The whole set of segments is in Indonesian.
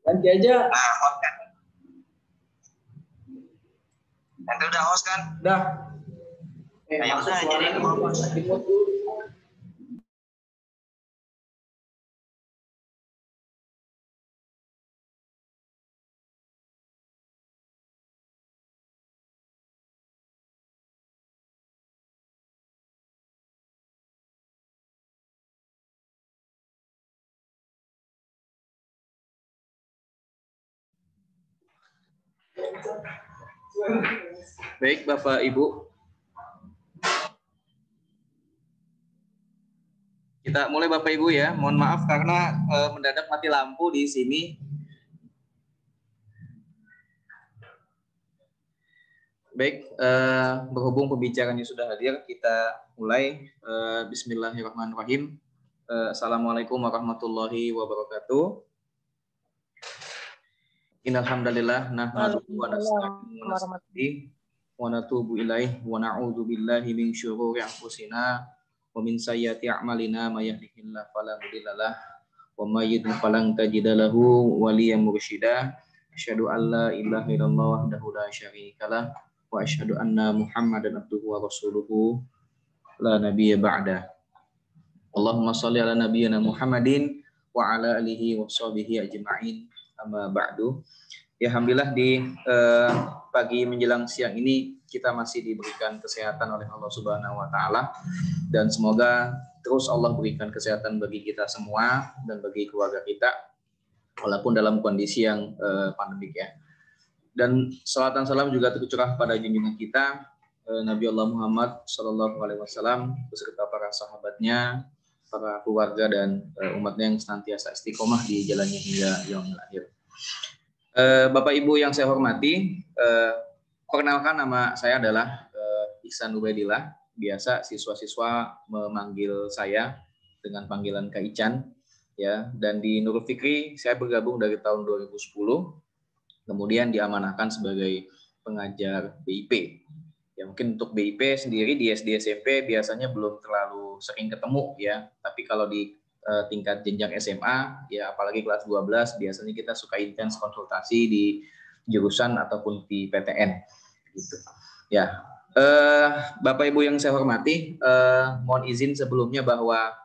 Ganti aja. Nah, host kan. Nanti udah host kan? Udah. Ya udah, jadi ngomong. Baik, Bapak Ibu. Kita mulai Bapak Ibu ya. Mohon maaf karena mendadak mati lampu di sini. Baik, berhubung pembicaranya sudah hadir, kita mulai. Bismillahirrahmanirrahim. Assalamualaikum warahmatullahi wabarakatuh. Innalhamdalillah nahmaduhu wa nasta'inuhu wa nastaghfiruh wa natubu ilaihi wa na'udzu billahi min syururi anfusina wa min sayyiati a'malina may yahdihillahu fala mudhillalah wa may yudhlil falan tajida lahu waliyyan mursyida. Asyhadu an la ilaha illallah wahdahu la syarikalah wa asyhadu anna Muhammadan abduhu wa rasuluhu la nabiyya ba'da. Allahumma shalli ala nabiyyina Muhammadin wa ala alihi wa sahbihi ajma'in. Amma ba'du. Ya, alhamdulillah di pagi menjelang siang ini kita masih diberikan kesehatan oleh Allah Subhanahu wa taala, dan semoga terus Allah berikan kesehatan bagi kita semua dan bagi keluarga kita walaupun dalam kondisi yang pandemik ya. Dan salawat dan salam juga tercurah pada junjungan kita Nabi Allah Muhammad sallallahu alaihi wasallam beserta para sahabatnya, para keluarga dan umatnya yang senantiasa istiqomah di jalannya hingga yaumil akhir. Bapak Ibu yang saya hormati, perkenalkan nama saya adalah Ihsan Ubaidillah. Biasa siswa-siswa memanggil saya dengan panggilan Kak Ican ya. Dan di Nurul Fikri saya bergabung dari tahun 2010. Kemudian diamanahkan sebagai pengajar BIP. Ya, mungkin untuk BIP sendiri di SD SMP biasanya belum terlalu sering ketemu ya. Tapi kalau di tingkat jenjang SMA ya, apalagi kelas 12 biasanya kita suka intens konsultasi di jurusan ataupun di PTN gitu. Ya. Bapak Ibu yang saya hormati, mohon izin sebelumnya bahwa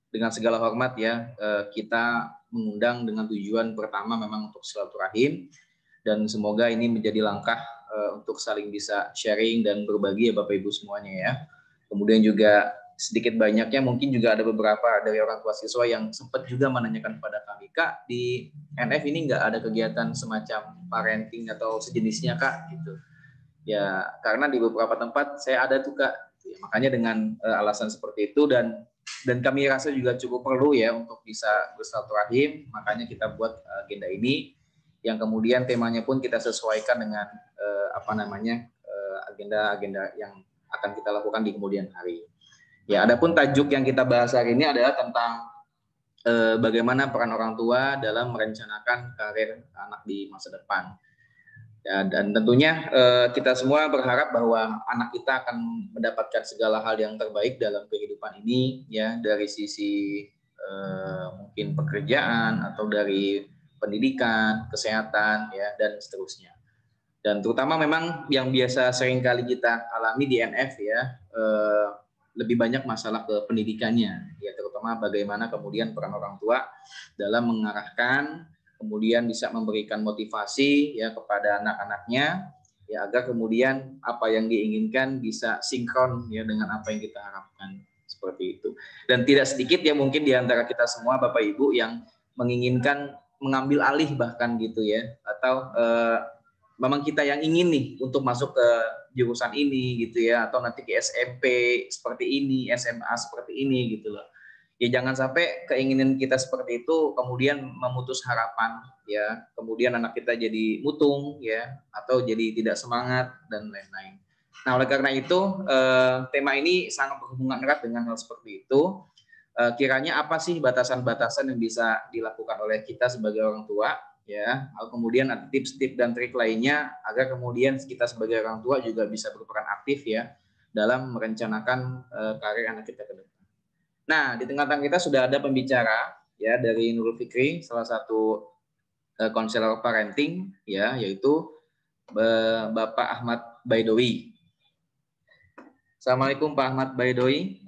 dengan segala hormat ya, kita mengundang dengan tujuan pertama memang untuk silaturahim, dan semoga ini menjadi langkah untuk saling bisa sharing dan berbagi ya Bapak Ibu semuanya ya. Kemudian juga sedikit banyaknya mungkin juga ada beberapa dari orang tua siswa yang sempat juga menanyakan kepada kami, Kak, di NF ini nggak ada kegiatan semacam parenting atau sejenisnya Kak gitu. Ya karena di beberapa tempat saya ada tuh Kak. Ya, makanya dengan alasan seperti itu dan kami rasa juga cukup perlu ya untuk bisa bersilaturahim, makanya kita buat agenda ini yang kemudian temanya pun kita sesuaikan dengan agenda-agenda yang akan kita lakukan di kemudian hari. Ya, adapun tajuk yang kita bahas hari ini adalah tentang bagaimana peran orang tua dalam merencanakan karir anak di masa depan. Ya, dan tentunya kita semua berharap bahwa anak kita akan mendapatkan segala hal yang terbaik dalam kehidupan ini, ya, dari sisi mungkin pekerjaan atau dari pendidikan, kesehatan, ya, dan seterusnya. Dan terutama memang yang biasa seringkali kita alami di NF ya, lebih banyak masalah ke pendidikannya, ya, terutama bagaimana kemudian peran orang tua dalam mengarahkan, kemudian bisa memberikan motivasi ya kepada anak-anaknya, ya, agar kemudian apa yang diinginkan bisa sinkron ya dengan apa yang kita harapkan, seperti itu. Dan tidak sedikit ya mungkin di antara kita semua Bapak Ibu yang menginginkan mengambil alih bahkan gitu ya, atau memang kita yang ingin nih untuk masuk ke jurusan ini gitu ya, atau nanti ke SMP seperti ini, SMA seperti ini gitu loh. Ya jangan sampai keinginan kita seperti itu kemudian memutus harapan ya, kemudian anak kita jadi mutung ya, atau jadi tidak semangat dan lain-lain. Nah oleh karena itu tema ini sangat berhubungan erat dengan hal seperti itu. Kiranya apa sih batasan-batasan yang bisa dilakukan oleh kita sebagai orang tua ya, kemudian ada tips-tips dan trik lainnya agar kemudian kita sebagai orang tua juga bisa berperan aktif ya dalam merencanakan karir anak kita ke depan. Nah, di tengah-tengah kita sudah ada pembicara ya dari Nurul Fikri, salah satu konselor parenting ya, yaitu Bapak Ahmad Baidowi. Assalamualaikum Pak Ahmad Baidowi.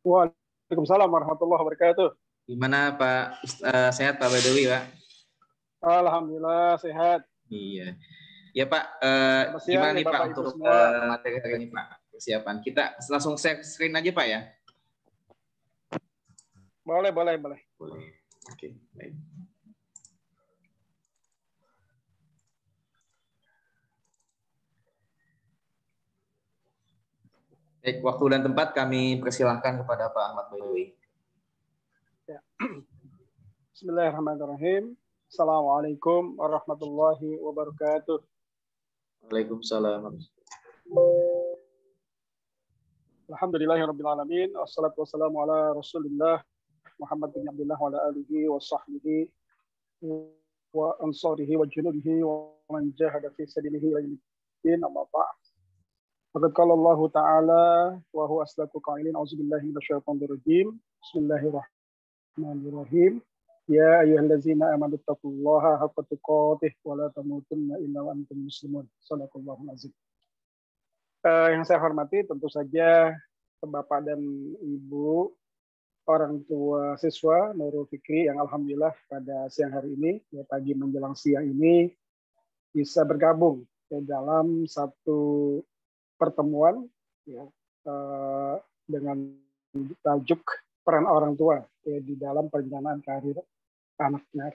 Waalaikumsalam warahmatullahi wabarakatuh. Gimana Pak? Sehat Pak Baidowi, Pak? Alhamdulillah sehat. Iya. Ya Pak, gimana Siang, nih Pak Bapak, untuk Ibu semua. materi hari ini Pak? Persiapan. Kita langsung share screen aja Pak ya? Boleh. Boleh. Oke, baik. Baik, waktu dan tempat kami persilahkan kepada Pak Ahmad Baidowi. Ya. Bismillahirrahmanirrahim. Assalamualaikum warahmatullahi wabarakatuh. Waalaikumsalam. Alhamdulillahirrahmanirrahim. Wassalatu wassalamu ala rasulillah Muhammad bin Abdullah wa ala alihi wa sahbihi wa ansarihi wa junudihi wa man jahada fi sabilihi wa yudin amma ba'd. Faqad qala Allah Ta'ala wa huwa asdaqul qailin a'udzubillahi minasyaitonir rajim. Bismillahirrahmanirrahim. Ya ayyuhallazina amanu taqullaha haqqa tuqatih wa la tamutunna illa wa antum muslimun. Shadaqallahul azim. Yang saya hormati tentu saja Bapak dan Ibu orang tua siswa Nurul Fikri yang alhamdulillah pada siang hari ini, ya, pagi menjelang siang ini bisa bergabung dalam satu pertemuan ya, dengan tajuk peran orang tua ya, di dalam perencanaan karir anaknya.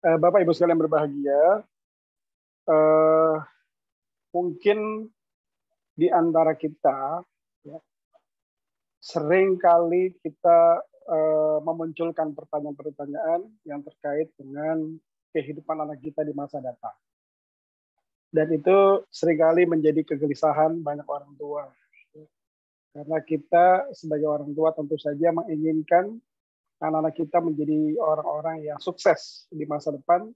Bapak Ibu sekalian berbahagia, mungkin di antara kita ya, sering kali kita memunculkan pertanyaan-pertanyaan yang terkait dengan kehidupan anak kita di masa datang. Dan itu seringkali menjadi kegelisahan banyak orang tua. Karena kita sebagai orang tua tentu saja menginginkan anak-anak kita menjadi orang-orang yang sukses di masa depan.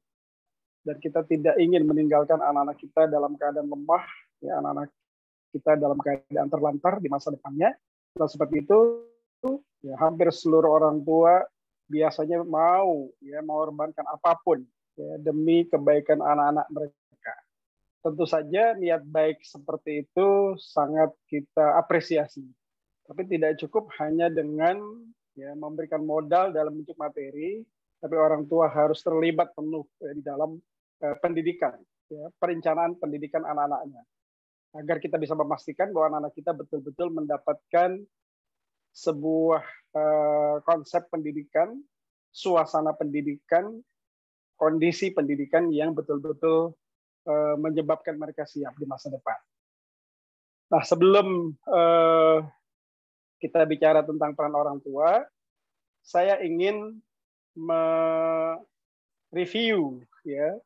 Dan kita tidak ingin meninggalkan anak-anak kita dalam keadaan lemah, ya, anak-anak kita dalam keadaan terlantar di masa depannya. Nah, seperti itu, ya, hampir seluruh orang tua biasanya mau ya mengorbankan apapun ya, demi kebaikan anak-anak mereka. Tentu saja niat baik seperti itu sangat kita apresiasi. Tapi tidak cukup hanya dengan ya, memberikan modal dalam bentuk materi, tapi orang tua harus terlibat penuh ya, di dalam pendidikan, ya, perencanaan pendidikan anak-anaknya. Agar kita bisa memastikan bahwa anak-anak kita betul-betul mendapatkan sebuah konsep pendidikan, suasana pendidikan, kondisi pendidikan yang betul-betul menyebabkan mereka siap di masa depan. Nah, sebelum kita bicara tentang peran orang tua, saya ingin mereview, ya,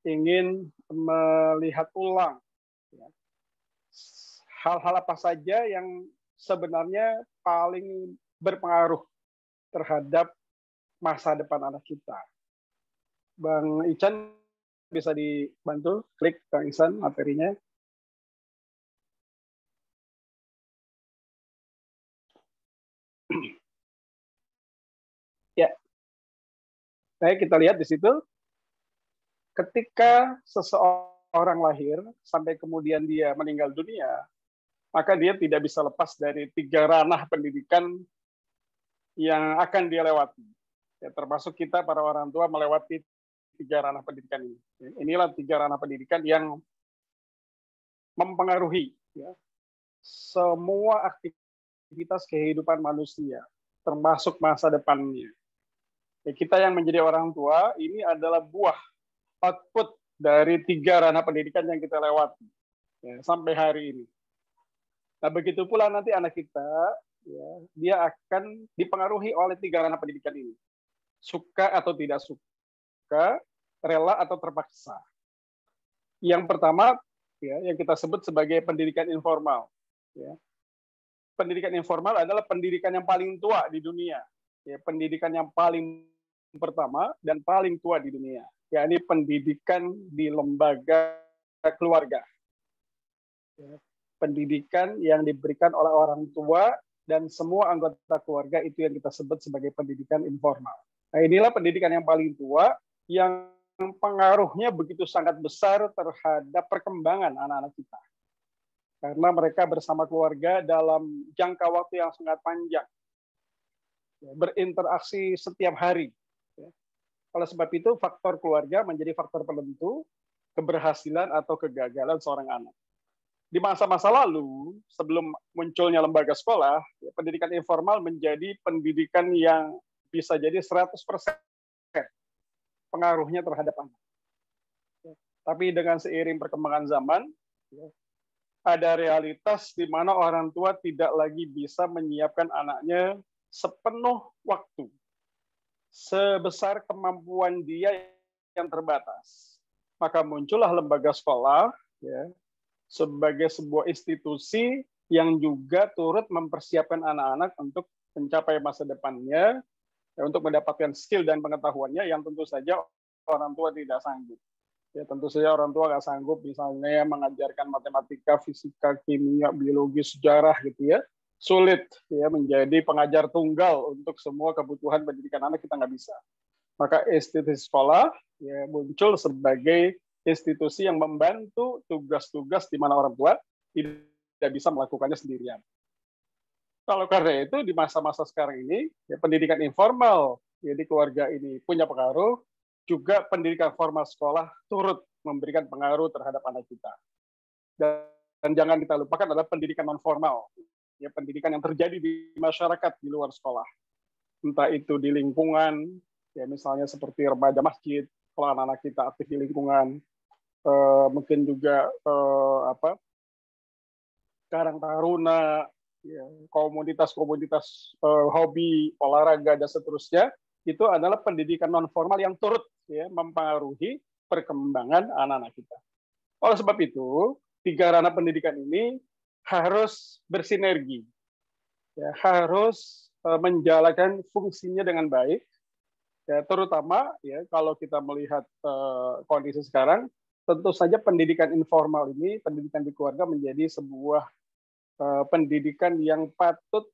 ingin melihat ulang ya, hal-hal apa saja yang sebenarnya paling berpengaruh terhadap masa depan anak kita. Bang Ican bisa dibantu klik Bang Ihsan materinya. Ya. Baik, kita lihat di situ. Ketika seseorang lahir sampai kemudian dia meninggal dunia, maka dia tidak bisa lepas dari 3 ranah pendidikan yang akan dia lewati. Ya, termasuk kita para orang tua melewati 3 ranah pendidikan ini. Inilah 3 ranah pendidikan yang mempengaruhi ya, semua aktivitas kehidupan manusia, termasuk masa depannya. Ya, kita yang menjadi orang tua, ini adalah buah output dari 3 ranah pendidikan yang kita lewati ya, sampai hari ini. Nah, begitu pula nanti anak kita, ya, dia akan dipengaruhi oleh 3 ranah pendidikan ini. Suka atau tidak suka, rela atau terpaksa. Yang pertama, ya, yang kita sebut sebagai pendidikan informal. Ya. Pendidikan informal adalah pendidikan yang paling tua di dunia. Ya, pendidikan yang paling pertama dan paling tua di dunia. Yakni pendidikan di lembaga keluarga. Ya. Pendidikan yang diberikan oleh orang tua dan semua anggota keluarga, itu yang kita sebut sebagai pendidikan informal. Nah, inilah pendidikan yang paling tua yang pengaruhnya begitu sangat besar terhadap perkembangan anak-anak kita. Karena mereka bersama keluarga dalam jangka waktu yang sangat panjang, berinteraksi setiap hari. Oleh sebab itu, faktor keluarga menjadi faktor penentu keberhasilan atau kegagalan seorang anak. Di masa-masa lalu, sebelum munculnya lembaga sekolah, pendidikan informal menjadi pendidikan yang bisa jadi 100% pengaruhnya terhadap anak. Tapi dengan seiring perkembangan zaman, ada realitas di mana orang tua tidak lagi bisa menyiapkan anaknya sepenuh waktu, sebesar kemampuan dia yang terbatas. Maka muncullah lembaga sekolah, sebagai sebuah institusi yang juga turut mempersiapkan anak-anak untuk mencapai masa depannya, untuk mendapatkan skill dan pengetahuannya yang tentu saja orang tua tidak sanggup. Ya, tentu saja orang tua nggak sanggup misalnya mengajarkan matematika, fisika, kimia, biologi, sejarah gitu ya. Sulit ya menjadi pengajar tunggal untuk semua kebutuhan pendidikan anak, kita nggak bisa. Maka institusi sekolah ya muncul sebagai institusi yang membantu tugas-tugas di mana orang tua tidak bisa melakukannya sendirian. Kalau karena itu di masa-masa sekarang ini, ya, pendidikan informal ya, di keluarga ini punya pengaruh, juga pendidikan formal sekolah turut memberikan pengaruh terhadap anak kita. Dan jangan kita lupakan adalah pendidikan non formal, ya, pendidikan yang terjadi di masyarakat di luar sekolah. Entah itu di lingkungan, ya misalnya seperti remaja masjid, kalau anak-anak kita aktif di lingkungan, mungkin juga Karang Taruna, ya, komunitas-komunitas hobi, olahraga, dan seterusnya, itu adalah pendidikan non formal yang turut ya, mempengaruhi perkembangan anak-anak kita. Oleh sebab itu, tiga ranah pendidikan ini harus bersinergi, ya, harus menjalankan fungsinya dengan baik, ya, terutama ya kalau kita melihat kondisi sekarang, tentu saja pendidikan informal ini, pendidikan di keluarga menjadi sebuah pendidikan yang patut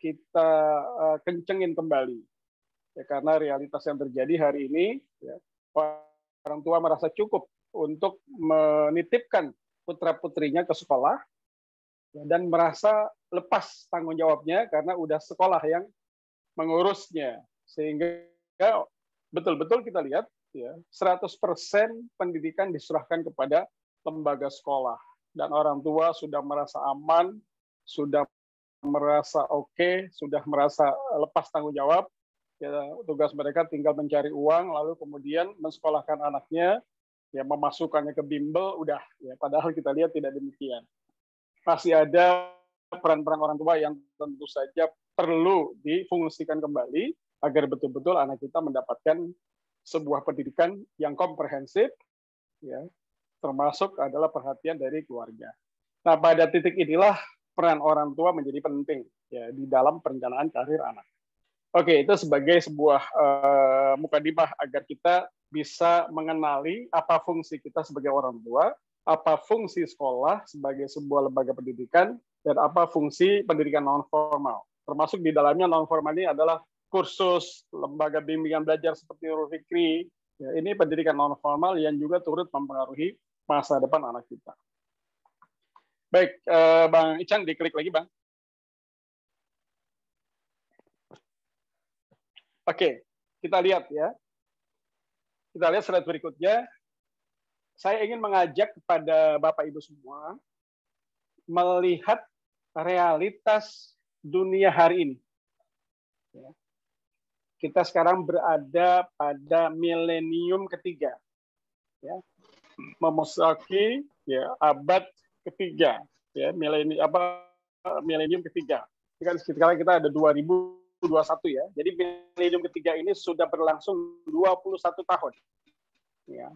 kita kencengin kembali. Ya, karena realitas yang terjadi hari ini, ya, orang tua merasa cukup untuk menitipkan putra-putrinya ke sekolah, ya, dan merasa lepas tanggung jawabnya karena udah sekolah yang mengurusnya. Sehingga betul-betul kita lihat, ya, 100% pendidikan diserahkan kepada lembaga sekolah. Dan orang tua sudah merasa aman, sudah merasa oke, sudah merasa lepas tanggung jawab. Ya, tugas mereka tinggal mencari uang, lalu kemudian mensekolahkan anaknya, ya, memasukkannya ke bimbel, udah. Ya, padahal kita lihat tidak demikian. Masih ada peran-peran orang tua yang tentu saja perlu difungsikan kembali agar betul-betul anak kita mendapatkan sebuah pendidikan yang komprehensif, ya, termasuk adalah perhatian dari keluarga. Nah, pada titik inilah peran orang tua menjadi penting ya di dalam perencanaan karir anak. Oke, itu sebagai sebuah mukadimah agar kita bisa mengenali apa fungsi kita sebagai orang tua, apa fungsi sekolah sebagai sebuah lembaga pendidikan, dan apa fungsi pendidikan non formal. Termasuk di dalamnya non formal ini adalah kursus, lembaga bimbingan belajar seperti Nurul Fikri. Ya, ini pendidikan non formal yang juga turut mempengaruhi masa depan anak kita. Baik, Bang Ican, diklik lagi, Bang. Oke, kita lihat ya. Kita lihat slide berikutnya. Saya ingin mengajak kepada Bapak Ibu semua melihat realitas dunia hari ini. Ya. Kita sekarang berada pada milenium ketiga. Ya. Memasuki ya, abad ketiga, ya, milenium ketiga. Sekarang kita ada 2021 ya. Jadi milenium ketiga ini sudah berlangsung 21 tahun. Ya.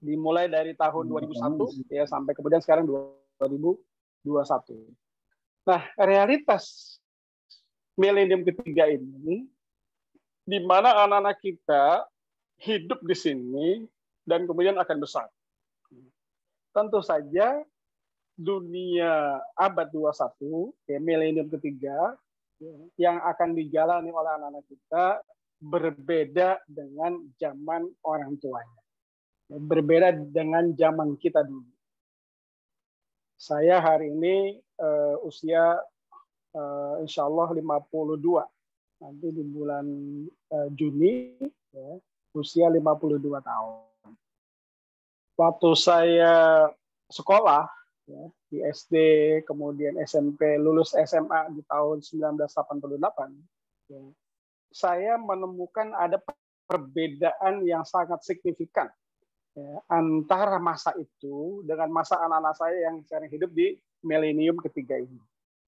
Dimulai dari tahun 2001 ya sampai kemudian sekarang 2021. Nah, realitas milenium ketiga ini di mana anak-anak kita hidup di sini dan kemudian akan besar. Tentu saja dunia abad 21, ya, milenium ketiga, yang akan dijalani oleh anak-anak kita berbeda dengan zaman orang tuanya. Berbeda dengan zaman kita dulu. Saya hari ini usia insya Allah 52. Nanti di bulan Juni, ya, usia 52 tahun. Waktu saya sekolah, ya, di SD, kemudian SMP, lulus SMA di tahun 1988, ya, saya menemukan ada perbedaan yang sangat signifikan, ya, antara masa itu dengan masa anak-anak saya yang sekarang hidup di milenium ketiga ini.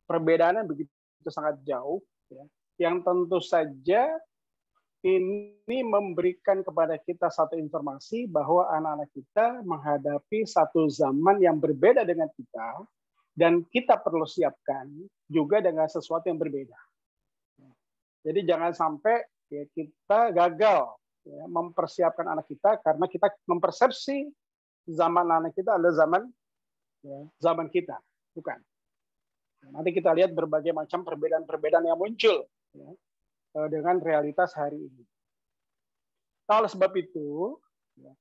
Perbedaannya begitu sangat jauh, ya, yang tentu saja ini memberikan kepada kita satu informasi bahwa anak-anak kita menghadapi satu zaman yang berbeda dengan kita, dan kita perlu siapkan juga dengan sesuatu yang berbeda. Jadi jangan sampai, ya, kita gagal, ya, mempersiapkan anak kita karena kita mempersepsi zaman anak kita adalah zaman, ya, zaman kita, bukan. Nanti kita lihat berbagai macam perbedaan-perbedaan yang muncul, ya, dengan realitas hari ini. Nah, oleh sebab itu, ya,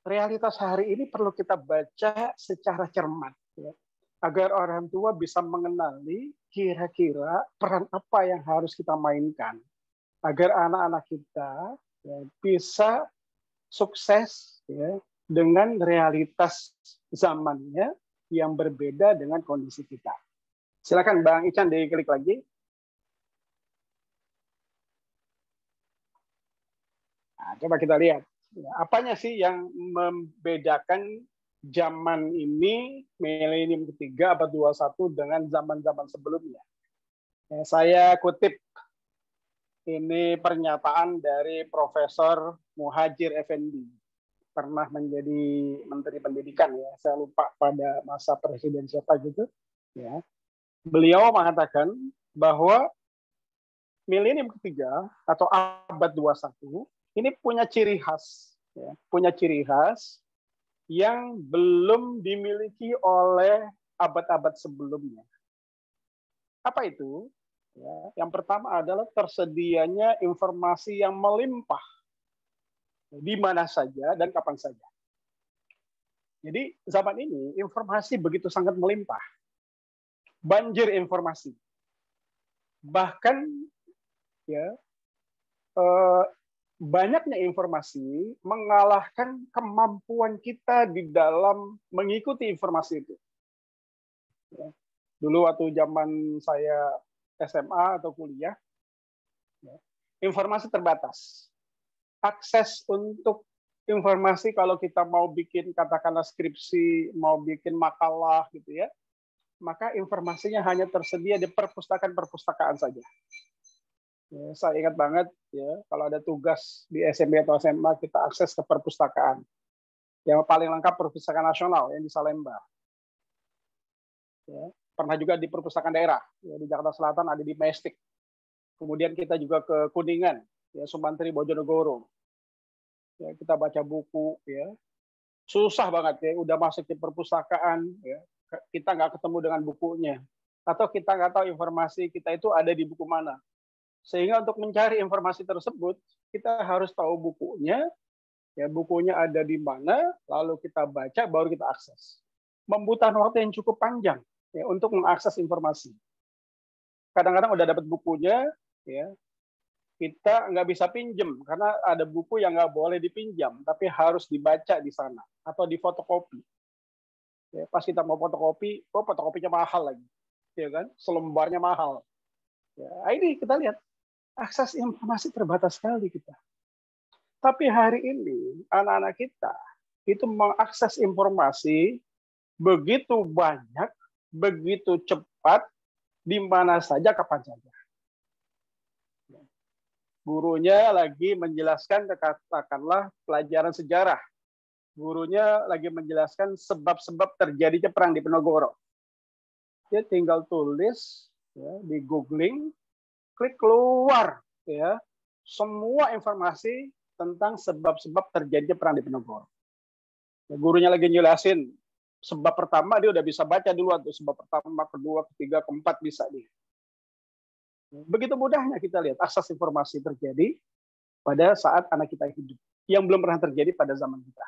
realitas hari ini perlu kita baca secara cermat, ya, agar orang tua bisa mengenali kira-kira peran apa yang harus kita mainkan agar anak-anak kita, ya, bisa sukses, ya, dengan realitas zamannya yang berbeda dengan kondisi kita. Silakan Bang Ican diklik lagi. Nah, coba kita lihat, ya, apanya sih yang membedakan zaman ini, milenium ketiga abad 21 dengan zaman-zaman sebelumnya. Ya, saya kutip ini pernyataan dari Profesor Muhajir Effendi, pernah menjadi Menteri Pendidikan, ya. Saya lupa pada masa presiden siapa gitu, ya. Beliau mengatakan bahwa milenium ketiga atau abad 21 ini punya ciri khas, ya, punya ciri khas yang belum dimiliki oleh abad-abad sebelumnya. Apa itu? Ya, yang pertama adalah tersedianya informasi yang melimpah di mana saja dan kapan saja. Jadi zaman ini informasi begitu sangat melimpah, banjir informasi. Bahkan, ya, banyaknya informasi mengalahkan kemampuan kita di dalam mengikuti informasi itu. Ya. Dulu waktu zaman saya SMA atau kuliah, ya, informasi terbatas. Akses untuk informasi kalau kita mau bikin katakanlah skripsi, mau bikin makalah gitu, ya, maka informasinya hanya tersedia di perpustakaan-perpustakaan saja. Ya, saya ingat banget, ya, kalau ada tugas di SMP atau SMA kita akses ke perpustakaan. Yang paling lengkap Perpustakaan Nasional yang di Salemba. Ya, pernah juga di perpustakaan daerah, ya, di Jakarta Selatan ada di Mestik. Kemudian kita juga ke Kuningan, ya, Sumantri Bojonegoro. Ya, kita baca buku, ya. Susah banget, ya, udah masuk di perpustakaan, ya, kita nggak ketemu dengan bukunya. Atau kita nggak tahu informasi kita itu ada di buku mana. Sehingga untuk mencari informasi tersebut, kita harus tahu bukunya, ya, bukunya ada di mana, lalu kita baca, baru kita akses. Membutuhkan waktu yang cukup panjang, ya, untuk mengakses informasi. Kadang-kadang udah dapat bukunya, ya, kita nggak bisa pinjem, karena ada buku yang nggak boleh dipinjam, tapi harus dibaca di sana, atau di fotokopi. Ya, pas kita mau fotokopi, oh fotokopinya mahal lagi, ya kan? Selembarnya mahal. Ya, ini kita lihat. Akses informasi terbatas sekali kita. Tapi hari ini anak-anak kita itu mengakses informasi begitu banyak, begitu cepat, di mana saja, kapan saja. Gurunya lagi menjelaskan, katakanlah pelajaran sejarah. Gurunya lagi menjelaskan sebab-sebab terjadinya perang di Penogoro. Dia tinggal tulis, ya, di googling, klik keluar, ya, semua informasi tentang sebab-sebab terjadinya perang di Penogoro. Ya, gurunya lagi jelasin sebab pertama dia udah bisa baca duluan tuh, sebab pertama, kedua, ketiga, keempat bisa dia. Begitu mudahnya kita lihat akses informasi terjadi pada saat anak kita hidup, yang belum pernah terjadi pada zaman kita.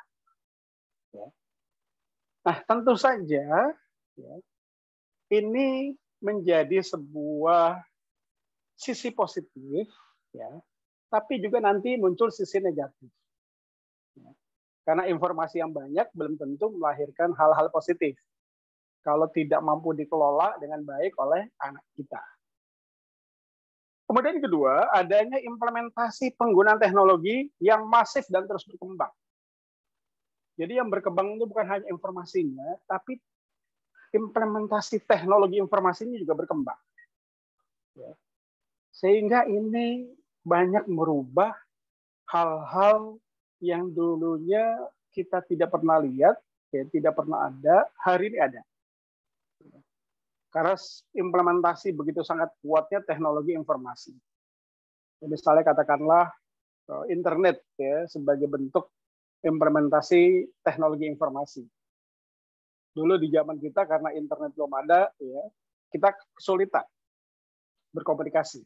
Ya. Nah, tentu saja ya, ini menjadi sebuah sisi positif, ya, tapi juga nanti muncul sisi negatif. Ya. Karena informasi yang banyak belum tentu melahirkan hal-hal positif kalau tidak mampu dikelola dengan baik oleh anak kita. Kemudian kedua, adanya implementasi penggunaan teknologi yang masif dan terus berkembang. Jadi yang berkembang itu bukan hanya informasinya, tapi implementasi teknologi informasinya juga berkembang. Ya. Sehingga ini banyak merubah hal-hal yang dulunya kita tidak pernah lihat, ya, tidak pernah ada, hari ini ada. Karena implementasi begitu sangat kuatnya teknologi informasi. Misalnya katakanlah internet ya sebagai bentuk implementasi teknologi informasi. Dulu di zaman kita karena internet belum ada, ya, kita kesulitan berkomunikasi.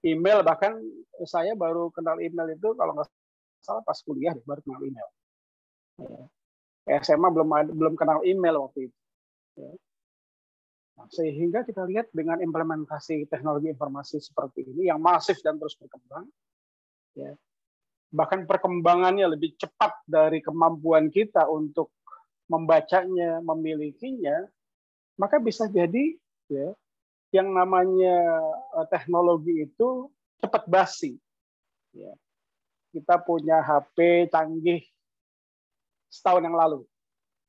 Email, bahkan saya baru kenal email itu kalau nggak salah pas kuliah baru kenal email. SMA belum kenal email waktu itu. Nah, sehingga kita lihat dengan implementasi teknologi informasi seperti ini yang masif dan terus berkembang, ya, bahkan perkembangannya lebih cepat dari kemampuan kita untuk membacanya, memilikinya, maka bisa jadi ya, yang namanya teknologi itu cepat basi. Ya. Kita punya HP canggih setahun yang lalu,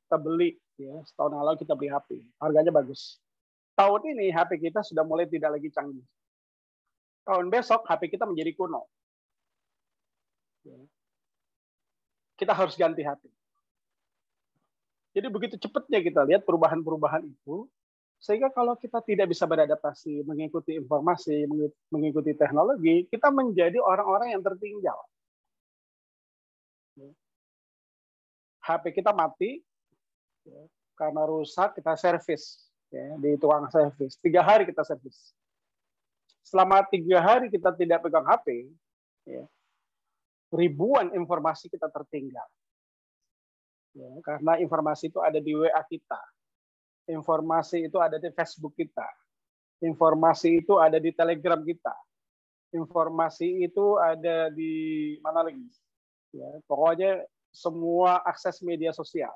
kita beli, ya, setahun yang lalu kita beli HP, harganya bagus. Tahun ini HP kita sudah mulai tidak lagi canggih. Tahun besok HP kita menjadi kuno. Kita harus ganti HP. Jadi begitu cepatnya kita lihat perubahan-perubahan itu, sehingga kalau kita tidak bisa beradaptasi, mengikuti informasi, mengikuti teknologi, kita menjadi orang-orang yang tertinggal. HP kita mati, karena rusak, kita servis. Ya, di tukang servis. 3 hari kita servis. Selama 3 hari kita tidak pegang HP, ya, ribuan informasi kita tertinggal. Ya, karena informasi itu ada di WA kita. Informasi itu ada di Facebook kita. Informasi itu ada di Telegram kita. Informasi itu ada di mana lagi? Ya, pokoknya semua akses media sosial.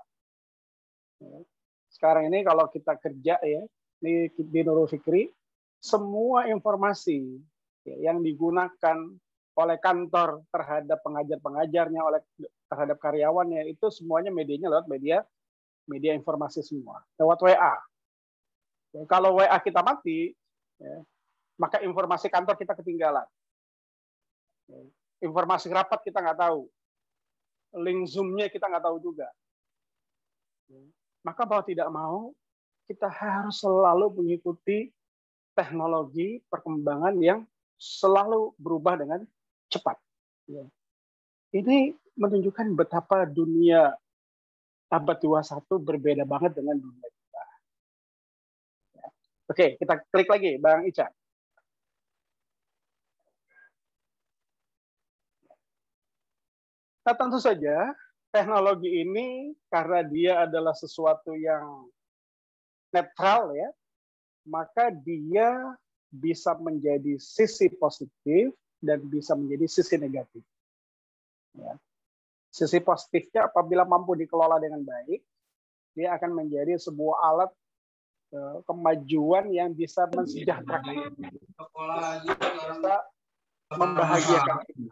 Ya. Sekarang ini kalau kita kerja ya di Nurul Fikri, semua informasi ya, yang digunakan oleh kantor terhadap pengajar-pengajarnya, terhadap karyawannya, itu semuanya medianya lewat media informasi semua, lewat WA. Ya, kalau WA kita mati, ya, maka informasi kantor kita ketinggalan. Ya, informasi rapat kita nggak tahu, link Zoom-nya kita nggak tahu juga. Ya. Maka mau tidak mau, kita harus selalu mengikuti teknologi perkembangan yang selalu berubah dengan cepat. Ya. Ini menunjukkan betapa dunia abad 21 berbeda banget dengan dunia kita. Ya. Oke, kita klik lagi, Bang Ica. Nah, tentu saja teknologi ini karena dia adalah sesuatu yang netral ya, maka dia bisa menjadi sisi positif dan bisa menjadi sisi negatif. Ya. Sisi positifnya apabila mampu dikelola dengan baik, dia akan menjadi sebuah alat kemajuan yang bisa mensejahterakan, bisa membahagiakan kita.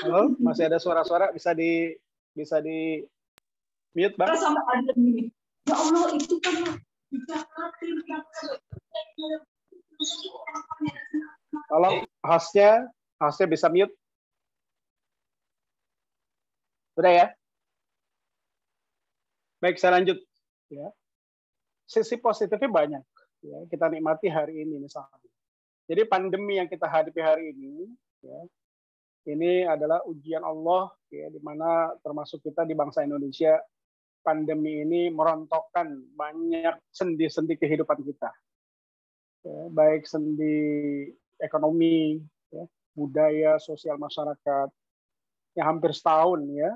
Halo, masih ada suara-suara, bisa di mute, Bang. Ya Allah, itu kan tolong hostnya bisa mute. Udah ya? Baik, saya lanjut. Ya. Sisi positifnya banyak. Ya, kita nikmati hari ini misalnya. Jadi pandemi yang kita hadapi hari ini, ya, ini adalah ujian Allah, ya, di mana termasuk kita di bangsa Indonesia, pandemi ini merontokkan banyak sendi-sendi kehidupan kita, ya, baik sendi ekonomi, ya, budaya, sosial masyarakat, yang hampir setahun ya,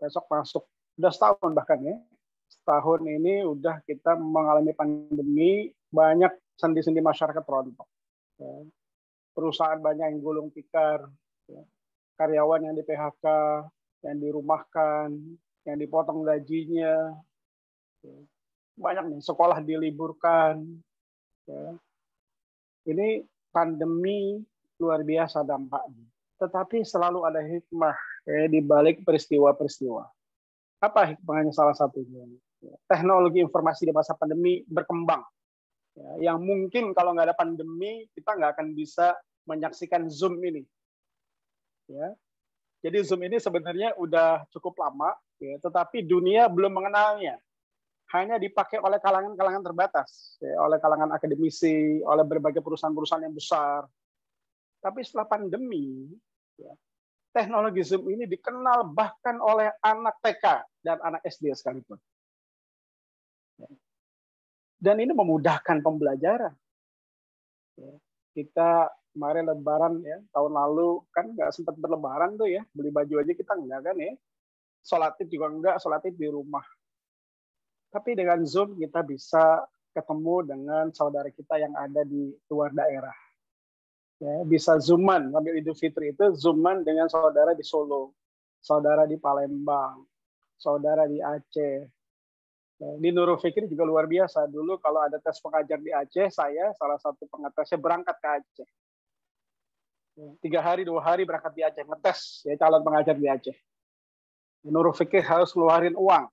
besok masuk, udah setahun bahkan ya, setahun ini udah kita mengalami pandemi, banyak sendi-sendi masyarakat rontok. Ya. Perusahaan banyak yang gulung tikar, ya. Karyawan yang di PHK, yang dirumahkan, yang dipotong gajinya, ya. Banyak nih, sekolah diliburkan. Ya. Ini pandemi luar biasa dampaknya. Tetapi selalu ada hikmah ya, di balik peristiwa-peristiwa. Apa hikmahnya? Salah satunya, ya. Teknologi informasi di masa pandemi berkembang. Ya, yang mungkin kalau nggak ada pandemi kita nggak akan bisa menyaksikan Zoom ini. Ya, jadi Zoom ini sebenarnya udah cukup lama, ya, tetapi dunia belum mengenalnya. Hanya dipakai oleh kalangan-kalangan terbatas, ya, oleh kalangan akademisi, oleh berbagai perusahaan-perusahaan yang besar. Tapi setelah pandemi, ya, teknologi Zoom ini dikenal bahkan oleh anak TK dan anak SD sekalipun. Ya. Dan ini memudahkan pembelajaran. Ya. Kita kemarin Lebaran ya, tahun lalu kan nggak sempat berlebaran tuh ya, beli baju aja kita enggak kan ya, sholat id juga enggak, sholat id di rumah. Tapi dengan Zoom kita bisa ketemu dengan saudara kita yang ada di luar daerah. Ya, bisa zooman, sambil Idul Fitri itu zooman dengan saudara di Solo, saudara di Palembang, saudara di Aceh. Di Nurul Fikri juga luar biasa. Dulu kalau ada tes pengajar di Aceh, saya salah satu pengetesnya berangkat ke Aceh. 3 hari, 2 hari berangkat di Aceh, ngetes ya, calon pengajar di Aceh. Nurul Fikri harus ngeluarin uang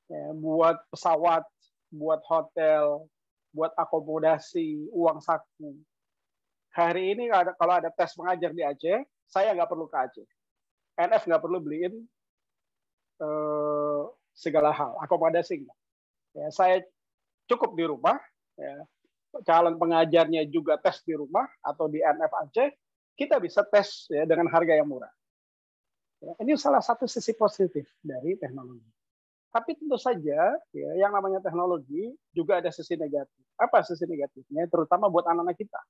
ya, buat pesawat, buat hotel, buat akomodasi, uang saku. Hari ini kalau ada tes pengajar di Aceh, saya nggak perlu ke Aceh. NF nggak perlu beliin segala hal, akomodasi. Ya, saya cukup di rumah, ya. Calon pengajarnya juga tes di rumah atau di NF Aceh, kita bisa tes ya, dengan harga yang murah. Ya, ini salah satu sisi positif dari teknologi. Tapi tentu saja, ya, yang namanya teknologi juga ada sisi negatif. Apa sisi negatifnya? Terutama buat anak-anak kita.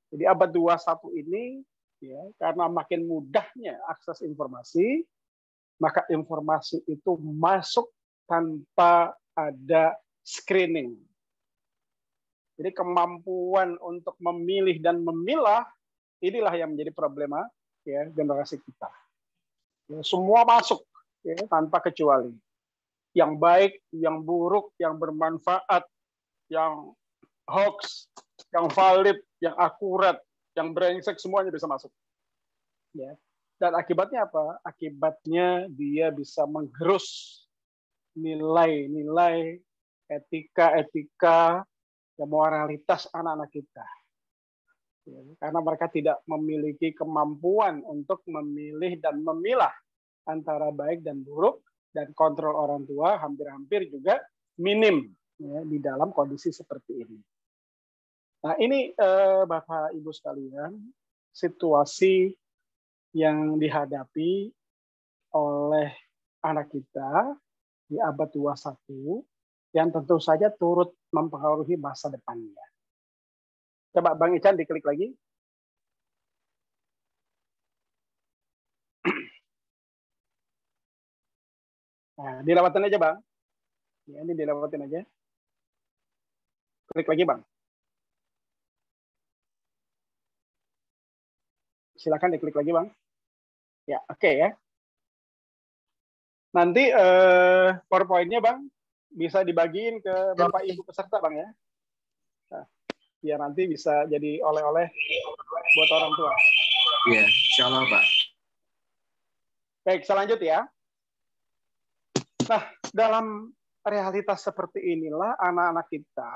Jadi abad 21 ini, ya, karena makin mudahnya akses informasi, maka informasi itu masuk tanpa ada screening. Jadi kemampuan untuk memilih dan memilah, inilah yang menjadi problema ya, generasi kita. Ya, semua masuk ya, tanpa kecuali. Yang baik, yang buruk, yang bermanfaat, yang hoax, yang valid, yang akurat, yang brengsek, semuanya bisa masuk. Ya. Dan akibatnya apa? Akibatnya dia bisa menggerus nilai-nilai, etika-etika, moralitas anak-anak kita. Ya, karena mereka tidak memiliki kemampuan untuk memilih dan memilah antara baik dan buruk, dan kontrol orang tua hampir-hampir juga minim ya, di dalam kondisi seperti ini. Nah ini Bapak Ibu sekalian, situasi yang dihadapi oleh anak kita di abad 21 yang tentu saja turut mempengaruhi masa depannya. Coba Bang Ican diklik lagi. Nah, dilewatin aja Bang. Ya, ini dilewatin aja. Klik lagi Bang. Silakan diklik lagi Bang. Ya, oke ya. Nanti PowerPoint-nya Bang bisa dibagiin ke Bapak Ibu peserta Bang ya. Nah, biar nanti bisa jadi oleh-oleh buat orang tua. Iya, insya Allah Pak. Baik, saya lanjut ya. Nah, dalam realitas seperti inilah anak-anak kita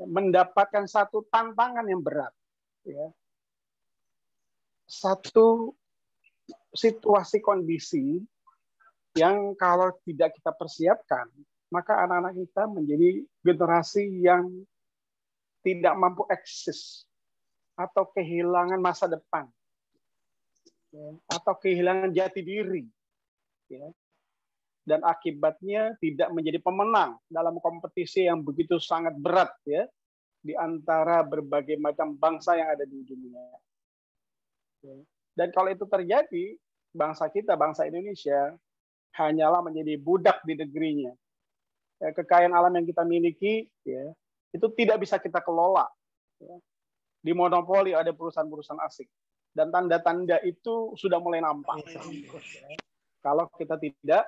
mendapatkan satu tantangan yang berat. Ya. Satu situasi kondisi yang kalau tidak kita persiapkan, maka anak-anak kita menjadi generasi yang tidak mampu eksis atau kehilangan masa depan, ya, atau kehilangan jati diri, ya, dan akibatnya tidak menjadi pemenang dalam kompetisi yang begitu sangat berat, ya, di antara berbagai macam bangsa yang ada di dunia. Ya. Dan kalau itu terjadi, bangsa kita, bangsa Indonesia, hanyalah menjadi budak di negerinya. Ya, kekayaan alam yang kita miliki, ya, itu tidak bisa kita kelola. Ya. Dimonopoli ada perusahaan-perusahaan asing. Dan tanda-tanda itu sudah mulai nampak. Ya. Kalau kita tidak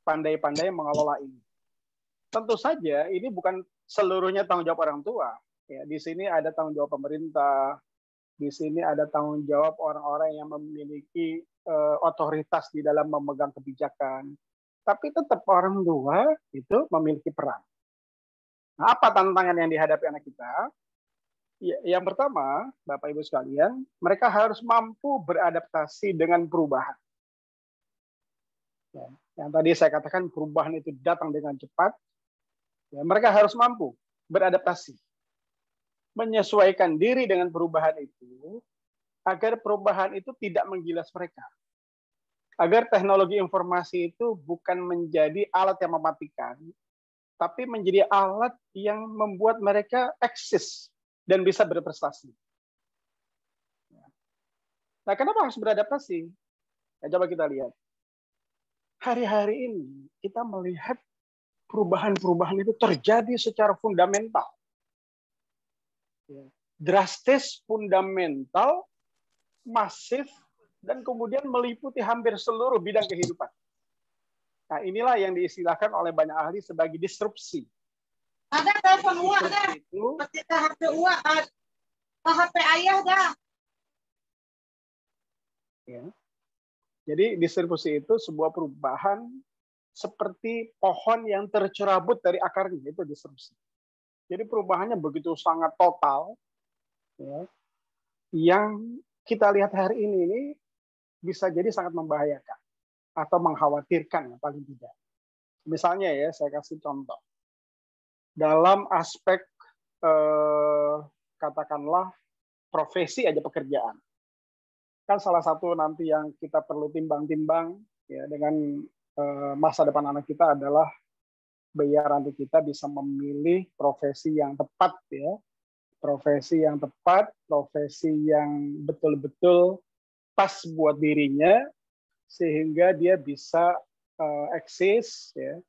pandai-pandai mengelola ini. Tentu saja ini bukan seluruhnya tanggung jawab orang tua. Ya, di sini ada tanggung jawab pemerintah, di sini ada tanggung jawab orang-orang yang memiliki otoritas di dalam memegang kebijakan. Tapi tetap orang tua itu memiliki peran. Nah, apa tantangan yang dihadapi anak kita? Ya, yang pertama, Bapak Ibu sekalian, mereka harus mampu beradaptasi dengan perubahan. Ya, yang tadi saya katakan perubahan itu datang dengan cepat. Ya, mereka harus mampu beradaptasi, menyesuaikan diri dengan perubahan itu, agar perubahan itu tidak menggilas mereka. Agar teknologi informasi itu bukan menjadi alat yang mematikan, tapi menjadi alat yang membuat mereka eksis dan bisa berprestasi. Nah, kenapa harus beradaptasi? Ya, coba kita lihat. Hari-hari ini kita melihat perubahan-perubahan itu terjadi secara fundamental. Drastis, fundamental, masif, dan kemudian meliputi hampir seluruh bidang kehidupan. Nah, inilah yang diistilahkan oleh banyak ahli sebagai disrupsi. Ada telepon uang, ada. Itu HP uang, HP ayah dah. ya. Jadi distribusi itu sebuah perubahan seperti pohon yang tercerabut dari akarnya, itu disrupsi. Jadi perubahannya begitu sangat total, ya, yang kita lihat hari ini bisa jadi sangat membahayakan atau mengkhawatirkan, paling tidak. Misalnya ya, saya kasih contoh. Dalam aspek katakanlah profesi aja, pekerjaan. Kan salah satu nanti yang kita perlu timbang-timbang ya dengan masa depan anak kita adalah biar nanti kita bisa memilih profesi yang tepat, ya. Profesi yang tepat, profesi yang betul-betul pas buat dirinya, sehingga dia bisa eksis, ya,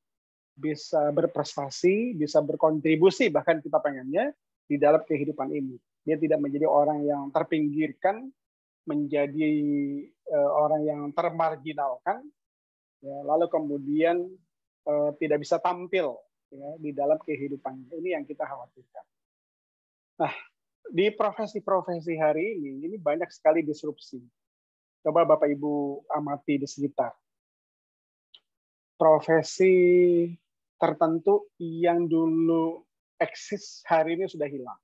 bisa berprestasi, bisa berkontribusi, bahkan kita pengennya di dalam kehidupan ini. Dia tidak menjadi orang yang terpinggirkan, menjadi orang yang termarginalkan, ya, lalu kemudian tidak bisa tampil, ya, di dalam kehidupannya. Ini yang kita khawatirkan. Nah, di profesi-profesi hari ini banyak sekali disrupsi. Coba Bapak Ibu amati di sekitar. Profesi tertentu yang dulu eksis hari ini sudah hilang.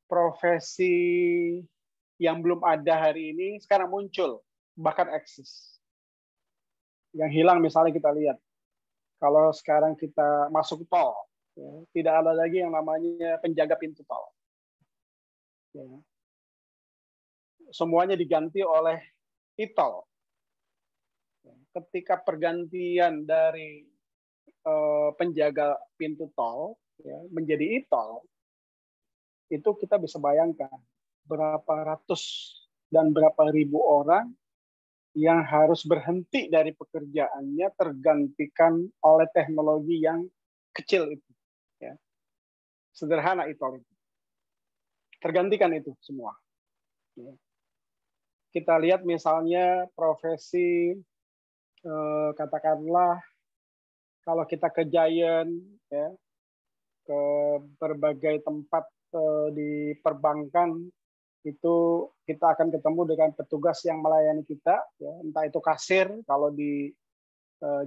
Profesi yang belum ada hari ini sekarang muncul, bahkan eksis. Yang hilang misalnya kita lihat, kalau sekarang kita masuk tol, ya, tidak ada lagi yang namanya penjaga pintu tol. Ya. Semuanya diganti oleh e-tol. Ketika pergantian dari penjaga pintu tol, ya, menjadi e-tol, itu kita bisa bayangkan berapa ratus dan berapa ribu orang yang harus berhenti dari pekerjaannya tergantikan oleh teknologi yang kecil itu, ya. Sederhana e-tol itu. Tergantikan itu semua. Ya. Kita lihat misalnya profesi katakanlah kalau kita ke Giant, ya, ke berbagai tempat di perbankan, itu kita akan ketemu dengan petugas yang melayani kita, ya, entah itu kasir kalau di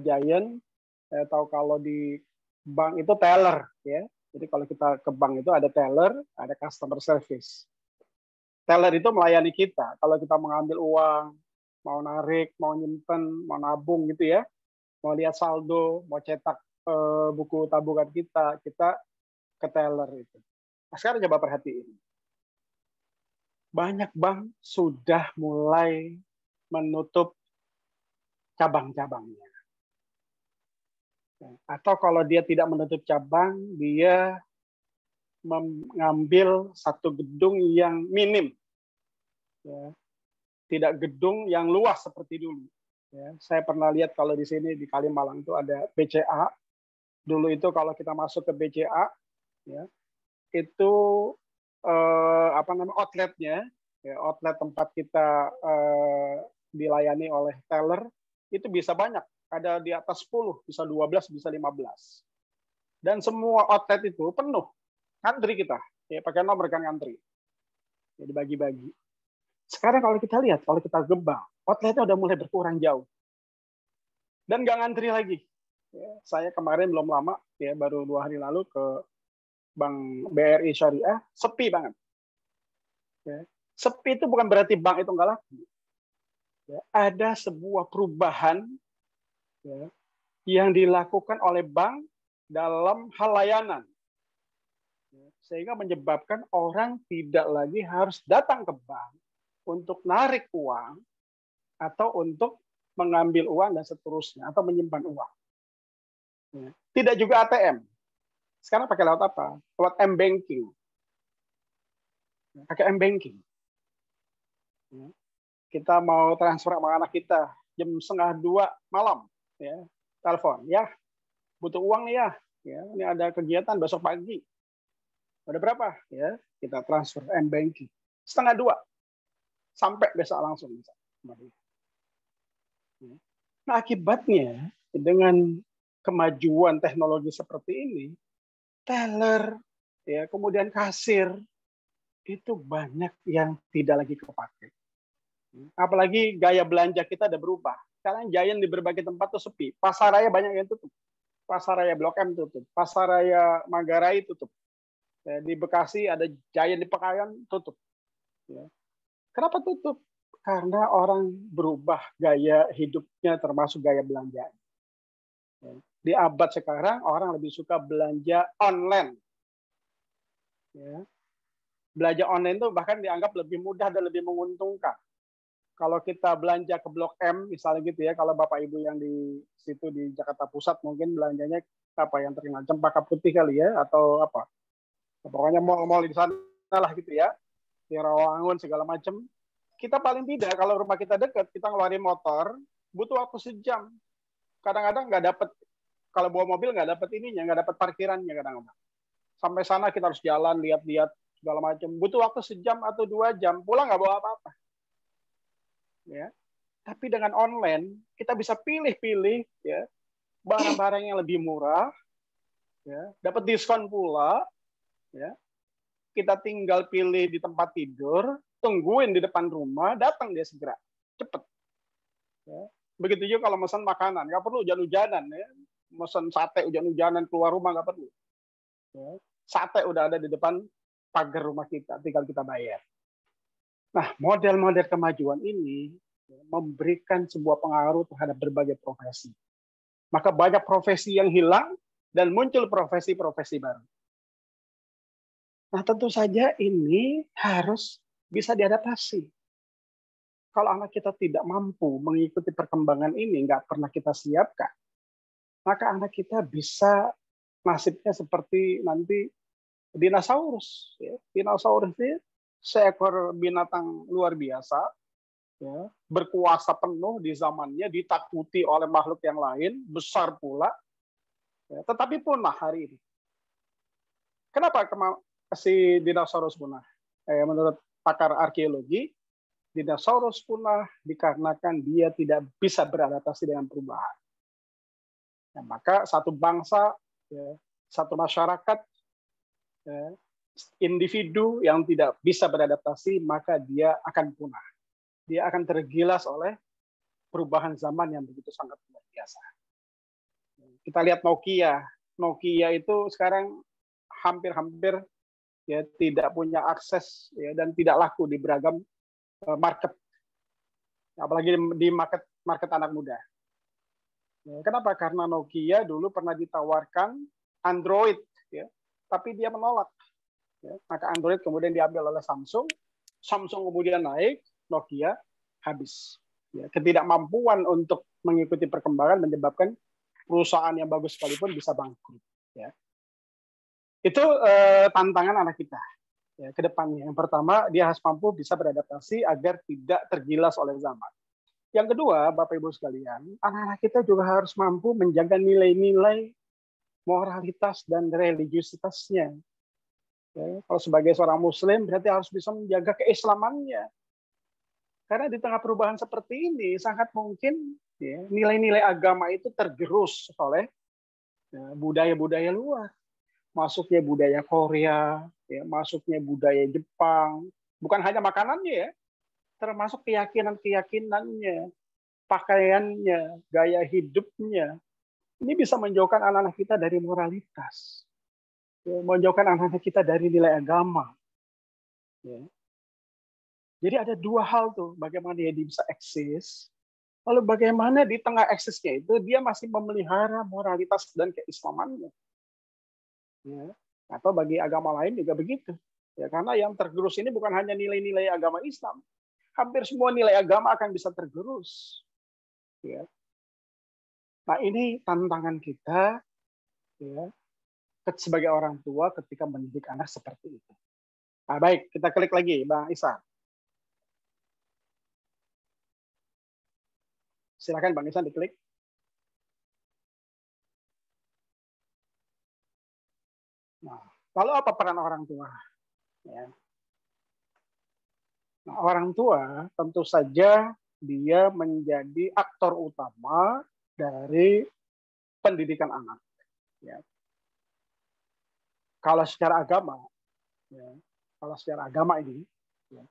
Giant, atau kalau di bank itu teller, ya. Jadi kalau kita ke bank itu ada teller, ada customer service. Teller itu melayani kita. Kalau kita mengambil uang, mau narik, mau nyimpen, mau nabung gitu ya, mau lihat saldo, mau cetak buku tabungan kita ke teller itu. Sekarang coba perhatiin. Banyak bank sudah mulai menutup cabang-cabangnya. Atau kalau dia tidak menutup cabang, dia mengambil satu gedung yang minim. Ya. Tidak gedung yang luas seperti dulu. Ya. Saya pernah lihat kalau di sini di Kalimalang itu ada BCA. Dulu itu kalau kita masuk ke BCA, ya, itu outletnya, ya, outlet tempat kita dilayani oleh teller, itu bisa banyak. Ada di atas 10, bisa 12, bisa 15. Dan semua outlet itu penuh. Ngantri kita. Ya, pakai nomor kan ngantri. Ya, dibagi-bagi. Sekarang kalau kita lihat, kalau kita gebang, outletnya udah mulai berkurang jauh. Dan nggak ngantri lagi. Ya, saya kemarin belum lama, ya baru 2 hari lalu ke Bank BRI Syariah, sepi banget. Ya. Sepi itu bukan berarti bank itu nggak laku. Ya, ada sebuah perubahan, ya, yang dilakukan oleh bank dalam hal layanan. Ya, sehingga menyebabkan orang tidak lagi harus datang ke bank untuk narik uang atau untuk mengambil uang dan seterusnya, atau menyimpan uang. Ya. Tidak juga ATM. Sekarang pakai lewat apa? Lewat M-Banking. Pakai M-Banking. Ya. Kita mau transfer sama anak kita jam 1:30 malam, ya, telepon, ya, butuh uang nih ya, ini ada kegiatan besok pagi. Ada berapa? Ya, kita transfer M-Banking. 1:30 sampai besok langsung bisa. Nah, akibatnya dengan kemajuan teknologi seperti ini, teller, ya, kemudian kasir, itu banyak yang tidak lagi kepake. Apalagi gaya belanja kita ada berubah. Sekarang Giant di berbagai tempat tuh sepi. Pasaraya banyak yang tutup. Pasaraya Blok M tutup. Pasaraya Manggarai tutup. Ya, di Bekasi ada Giant di Pekayon tutup. Ya. Kenapa tutup? Karena orang berubah gaya hidupnya termasuk gaya belanja. Ya. Di abad sekarang orang lebih suka belanja online. Ya. Belanja online itu bahkan dianggap lebih mudah dan lebih menguntungkan. Kalau kita belanja ke Blok M, misalnya gitu ya, kalau Bapak Ibu yang di situ di Jakarta Pusat mungkin belanjanya apa yang terkenal, Cempaka Putih kali ya, atau apa. Pokoknya mal-mal di sana lah gitu ya, di Rawamangun segala macam. Kita paling tidak kalau rumah kita dekat, kita ngeluarin motor, butuh waktu sejam. Kadang-kadang nggak dapat, kalau bawa mobil nggak dapat ininya, nggak dapat parkirannya kadang-kadang. Sampai sana kita harus jalan, lihat-lihat segala macam. Butuh waktu sejam atau 2 jam, pulang nggak bawa apa-apa. Ya. Tapi dengan online kita bisa pilih-pilih, ya, barang-barang yang lebih murah, ya, dapat diskon pula, ya. Kita tinggal pilih di tempat tidur, tungguin di depan rumah, datang dia segera, cepet. Ya. Begitu juga kalau pesan makanan, nggak perlu hujan-hujanan, ya. Pesan sate hujan-hujanan keluar rumah nggak perlu. Ya. Sate udah ada di depan pagar rumah kita, tinggal kita bayar. Nah, model-model kemajuan ini memberikan sebuah pengaruh terhadap berbagai profesi. Maka banyak profesi yang hilang dan muncul profesi-profesi baru. Nah, tentu saja ini harus bisa diadaptasi. Kalau anak kita tidak mampu mengikuti perkembangan ini, nggak pernah kita siapkan, maka anak kita bisa nasibnya seperti nanti dinosaurus. Ya. Dinosaurus itu seekor binatang luar biasa, ya, berkuasa penuh di zamannya, ditakuti oleh makhluk yang lain, besar pula, ya, tetapi punah hari ini. Kenapa si dinosaurus punah? Menurut pakar arkeologi, dinosaurus punah dikarenakan dia tidak bisa beradaptasi dengan perubahan. Ya, maka satu bangsa, ya, satu masyarakat, ya, individu yang tidak bisa beradaptasi, maka dia akan punah. Dia akan tergilas oleh perubahan zaman yang begitu sangat luar biasa. Kita lihat Nokia. Nokia itu sekarang hampir-hampir, ya, tidak punya akses, ya, dan tidak laku di beragam market. Apalagi di market anak muda. Ya, kenapa? Karena Nokia dulu pernah ditawarkan Android, ya, tapi dia menolak. Ya, maka Android kemudian diambil oleh Samsung, Samsung kemudian naik, Nokia habis. Ya, ketidakmampuan untuk mengikuti perkembangan menyebabkan perusahaan yang bagus sekalipun bisa bangkrut. Ya. Itu tantangan anak kita ya, ke depannya. Yang pertama, dia harus mampu bisa beradaptasi agar tidak tergilas oleh zaman. Yang kedua, Bapak Ibu sekalian, anak-anak kita juga harus mampu menjaga nilai-nilai moralitas dan religiusitasnya. Ya, kalau sebagai seorang Muslim berarti harus bisa menjaga keislamannya. Karena di tengah perubahan seperti ini sangat mungkin ya, nilai-nilai agama itu tergerus oleh ya, budaya-budaya luar. Masuknya budaya Korea, ya, masuknya budaya Jepang. Bukan hanya makanannya ya, termasuk keyakinan-keyakinannya, pakaiannya, gaya hidupnya. Ini bisa menjauhkan anak-anak kita dari moralitas. Ya, menjauhkan anak-anak kita dari nilai agama. Ya. Jadi ada dua hal tuh, bagaimana dia bisa eksis, lalu bagaimana di tengah eksisnya itu dia masih memelihara moralitas dan keislamannya. Ya. Atau bagi agama lain juga begitu. Ya, karena yang tergerus ini bukan hanya nilai-nilai agama Islam, hampir semua nilai agama akan bisa tergerus. Ya. Nah ini tantangan kita, ya, sebagai orang tua ketika mendidik anak seperti itu. Nah, baik, kita klik lagi, Bang Isa. Silakan Bang Isa diklik. Nah, lalu apa peran orang tua? Ya. Nah, orang tua tentu saja dia menjadi aktor utama dari pendidikan anak. Ya. Kalau secara agama, ya, ini, ya,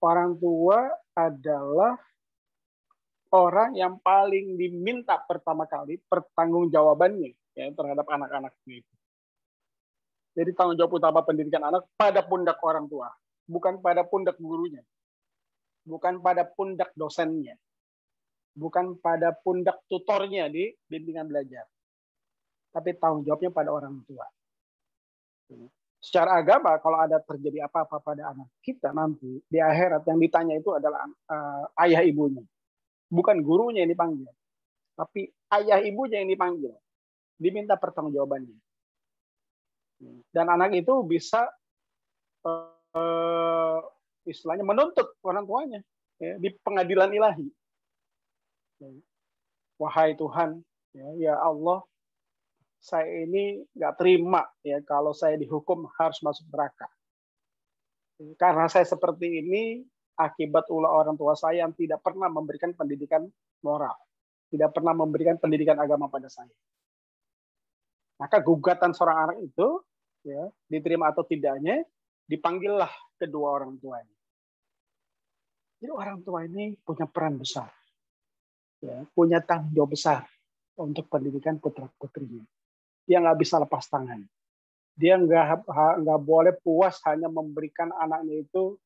orang tua adalah orang yang paling diminta pertama kali pertanggungjawabannya ya, terhadap anak-anaknya itu. Jadi tanggung jawab utama pendidikan anak pada pundak orang tua, bukan pada pundak gurunya, bukan pada pundak dosennya, bukan pada pundak tutornya di bimbingan belajar, tapi tanggung jawabnya pada orang tua. Secara agama, kalau ada terjadi apa-apa pada anak kita nanti di akhirat yang ditanya itu adalah ayah ibunya, bukan gurunya yang dipanggil, tapi ayah ibunya yang dipanggil, diminta pertanggungjawabannya. Dan anak itu bisa istilahnya menuntut orang tuanya ya, di pengadilan ilahi. Wahai Tuhan, ya Allah, saya ini nggak terima ya kalau saya dihukum harus masuk neraka. Karena saya seperti ini akibat ulah orang tua saya yang tidak pernah memberikan pendidikan moral, tidak pernah memberikan pendidikan agama pada saya. Maka gugatan seorang anak itu ya, diterima atau tidaknya dipanggillah kedua orang tuanya. Jadi orang tua ini punya peran besar, ya, punya tanggung jawab besar untuk pendidikan putra-putrinya. Dia nggak bisa lepas tangan. Dia nggak boleh puas hanya memberikan anaknya itu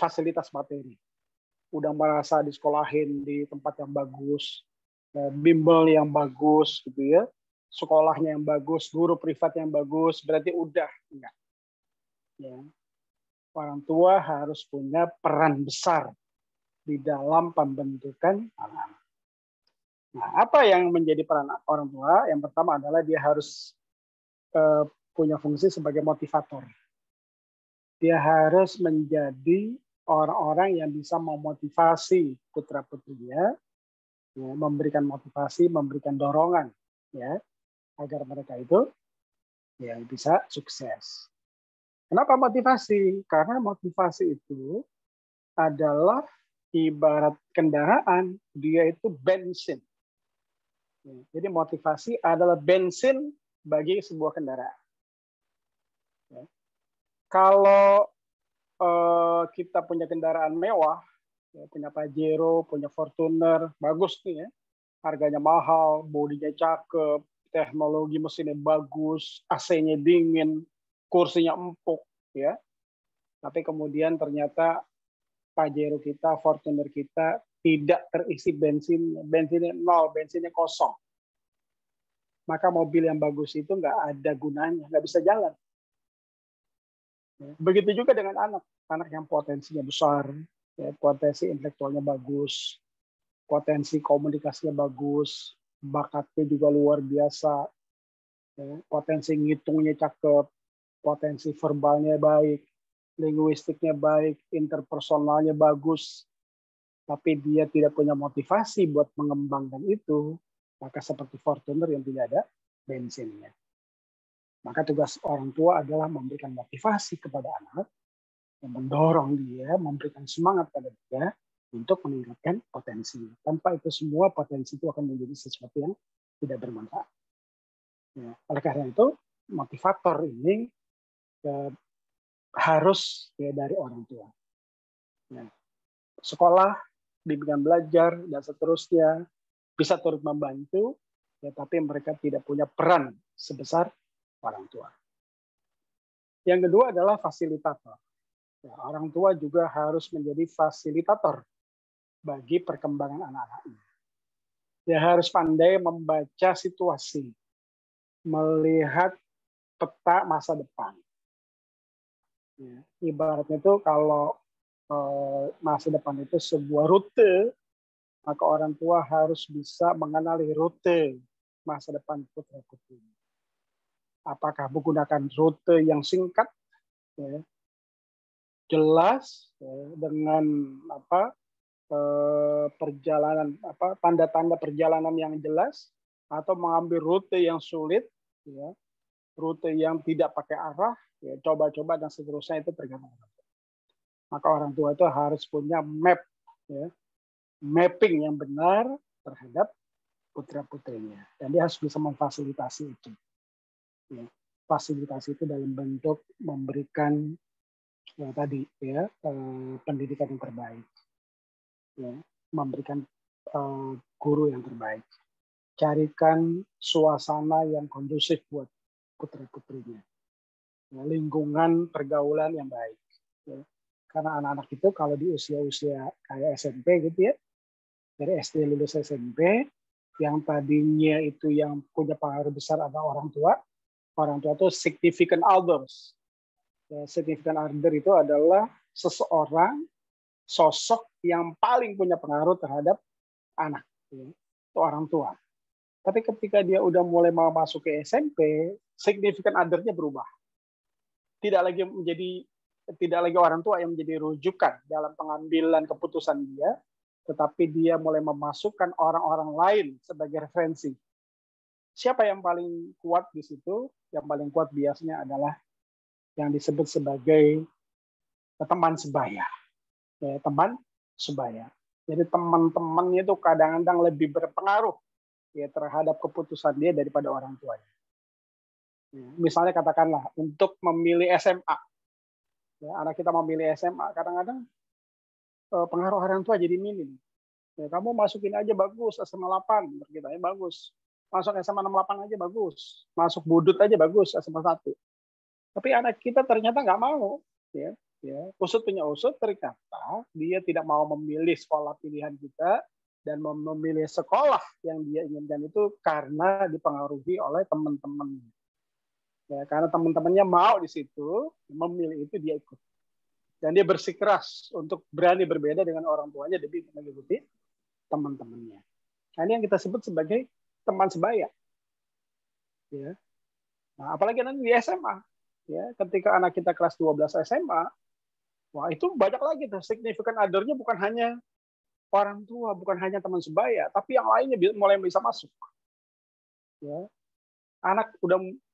fasilitas materi. Udah merasa disekolahin di tempat yang bagus, bimbel yang bagus, gitu ya, sekolahnya yang bagus, guru privat yang bagus, berarti udah enggak. Ya. Orang tua harus punya peran besar di dalam pembentukan anak. Nah, apa yang menjadi peran orang tua? Yang pertama adalah dia harus punya fungsi sebagai motivator. Dia harus menjadi orang-orang yang bisa memotivasi putra-putrinya, ya, memberikan motivasi, memberikan dorongan, ya, agar mereka itu ya bisa sukses. Kenapa motivasi? Karena motivasi itu adalah ibarat kendaraan, dia itu bensin. Jadi motivasi adalah bensin bagi sebuah kendaraan. Ya. Kalau kita punya kendaraan mewah, ya, punya Pajero, punya Fortuner, bagus nih ya, harganya mahal, bodinya cakep, teknologi mesinnya bagus, AC-nya dingin, kursinya empuk, ya. Tapi kemudian ternyata Pajero kita, Fortuner kita tidak terisi bensinnya nol, bensinnya kosong. Maka mobil yang bagus itu nggak ada gunanya, nggak bisa jalan. Begitu juga dengan anak yang potensinya besar, ya, potensi intelektualnya bagus, potensi komunikasinya bagus, bakatnya juga luar biasa, ya, potensi ngitungnya cakep, potensi verbalnya baik, linguistiknya baik, interpersonalnya bagus, tapi dia tidak punya motivasi buat mengembangkan itu, maka seperti Fortuner yang tidak ada bensinnya. Maka tugas orang tua adalah memberikan motivasi kepada anak, mendorong dia, memberikan semangat pada dia untuk meningkatkan potensi. Tanpa itu semua potensi itu akan menjadi sesuatu yang tidak bermanfaat. Ya, oleh karena itu motivator ini harus ya, dari orang tua. Ya, sekolah, bimbingan belajar dan seterusnya bisa turut membantu, ya, tapi mereka tidak punya peran sebesar orang tua. Yang kedua adalah fasilitator. Ya, orang tua juga harus menjadi fasilitator bagi perkembangan anak-anaknya. Dia harus pandai membaca situasi, melihat peta masa depan. Ya, ibaratnya itu kalau masa depan itu sebuah rute, maka orang tua harus bisa mengenali rute masa depan putra-putri. Apakah menggunakan rute yang singkat, ya, jelas, ya, dengan perjalanan tanda-tanda perjalanan yang jelas, atau mengambil rute yang sulit, ya, rute yang tidak pakai arah, ya, coba-coba dan seterusnya, itu tergantung orang tua. Maka orang tua itu harus punya map, ya, mapping yang benar terhadap putra-putrinya, dan dia harus bisa memfasilitasi itu. Ya, fasilitasi itu dalam bentuk memberikan tadi ya pendidikan yang terbaik, ya, memberikan guru yang terbaik, carikan suasana yang kondusif buat putra-putrinya, ya, lingkungan pergaulan yang baik, ya. Karena anak-anak itu kalau di usia-usia kayak SMP gitu ya, dari SD lulus SMP, yang tadinya itu yang punya pengaruh besar adalah orang tua itu significant others. Ya, significant other itu adalah seseorang, sosok yang paling punya pengaruh terhadap anak, ya, itu orang tua. Tapi ketika dia udah mulai mau masuk ke SMP, significant other-nya berubah. Tidak lagi orang tua yang menjadi rujukan dalam pengambilan keputusan dia, tetapi dia mulai memasukkan orang-orang lain sebagai referensi. Siapa yang paling kuat di situ? Yang paling kuat biasanya adalah yang disebut sebagai teman sebaya. Ya, teman sebaya. Jadi teman-temannya itu kadang-kadang lebih berpengaruh, ya, terhadap keputusan dia daripada orang tuanya. Ya, misalnya katakanlah untuk memilih SMA. Ya, anak kita memilih SMA, kadang-kadang pengaruh orang tua jadi minim. Ya, kamu masukin aja bagus, SMA 8, kita bagus. Masuk SMA 68 aja bagus. Masuk Budut aja bagus, SMA 1. Tapi anak kita ternyata nggak mau. Ya, usut punya usut, ternyata dia tidak mau memilih sekolah pilihan kita dan memilih sekolah yang dia inginkan itu karena dipengaruhi oleh teman-temannya. Ya, karena teman-temannya mau di situ, memilih itu dia ikut. Dan dia bersikeras untuk berani berbeda dengan orang tuanya demi mengikuti teman-temannya. Nah, ini yang kita sebut sebagai teman sebaya. Ya. Nah, apalagi nanti di SMA. Ya, ketika anak kita kelas 12 SMA, wah itu banyak lagi tuh significant other-nya, bukan hanya orang tua, bukan hanya teman sebaya, tapi yang lainnya mulai bisa masuk. Ya. Anak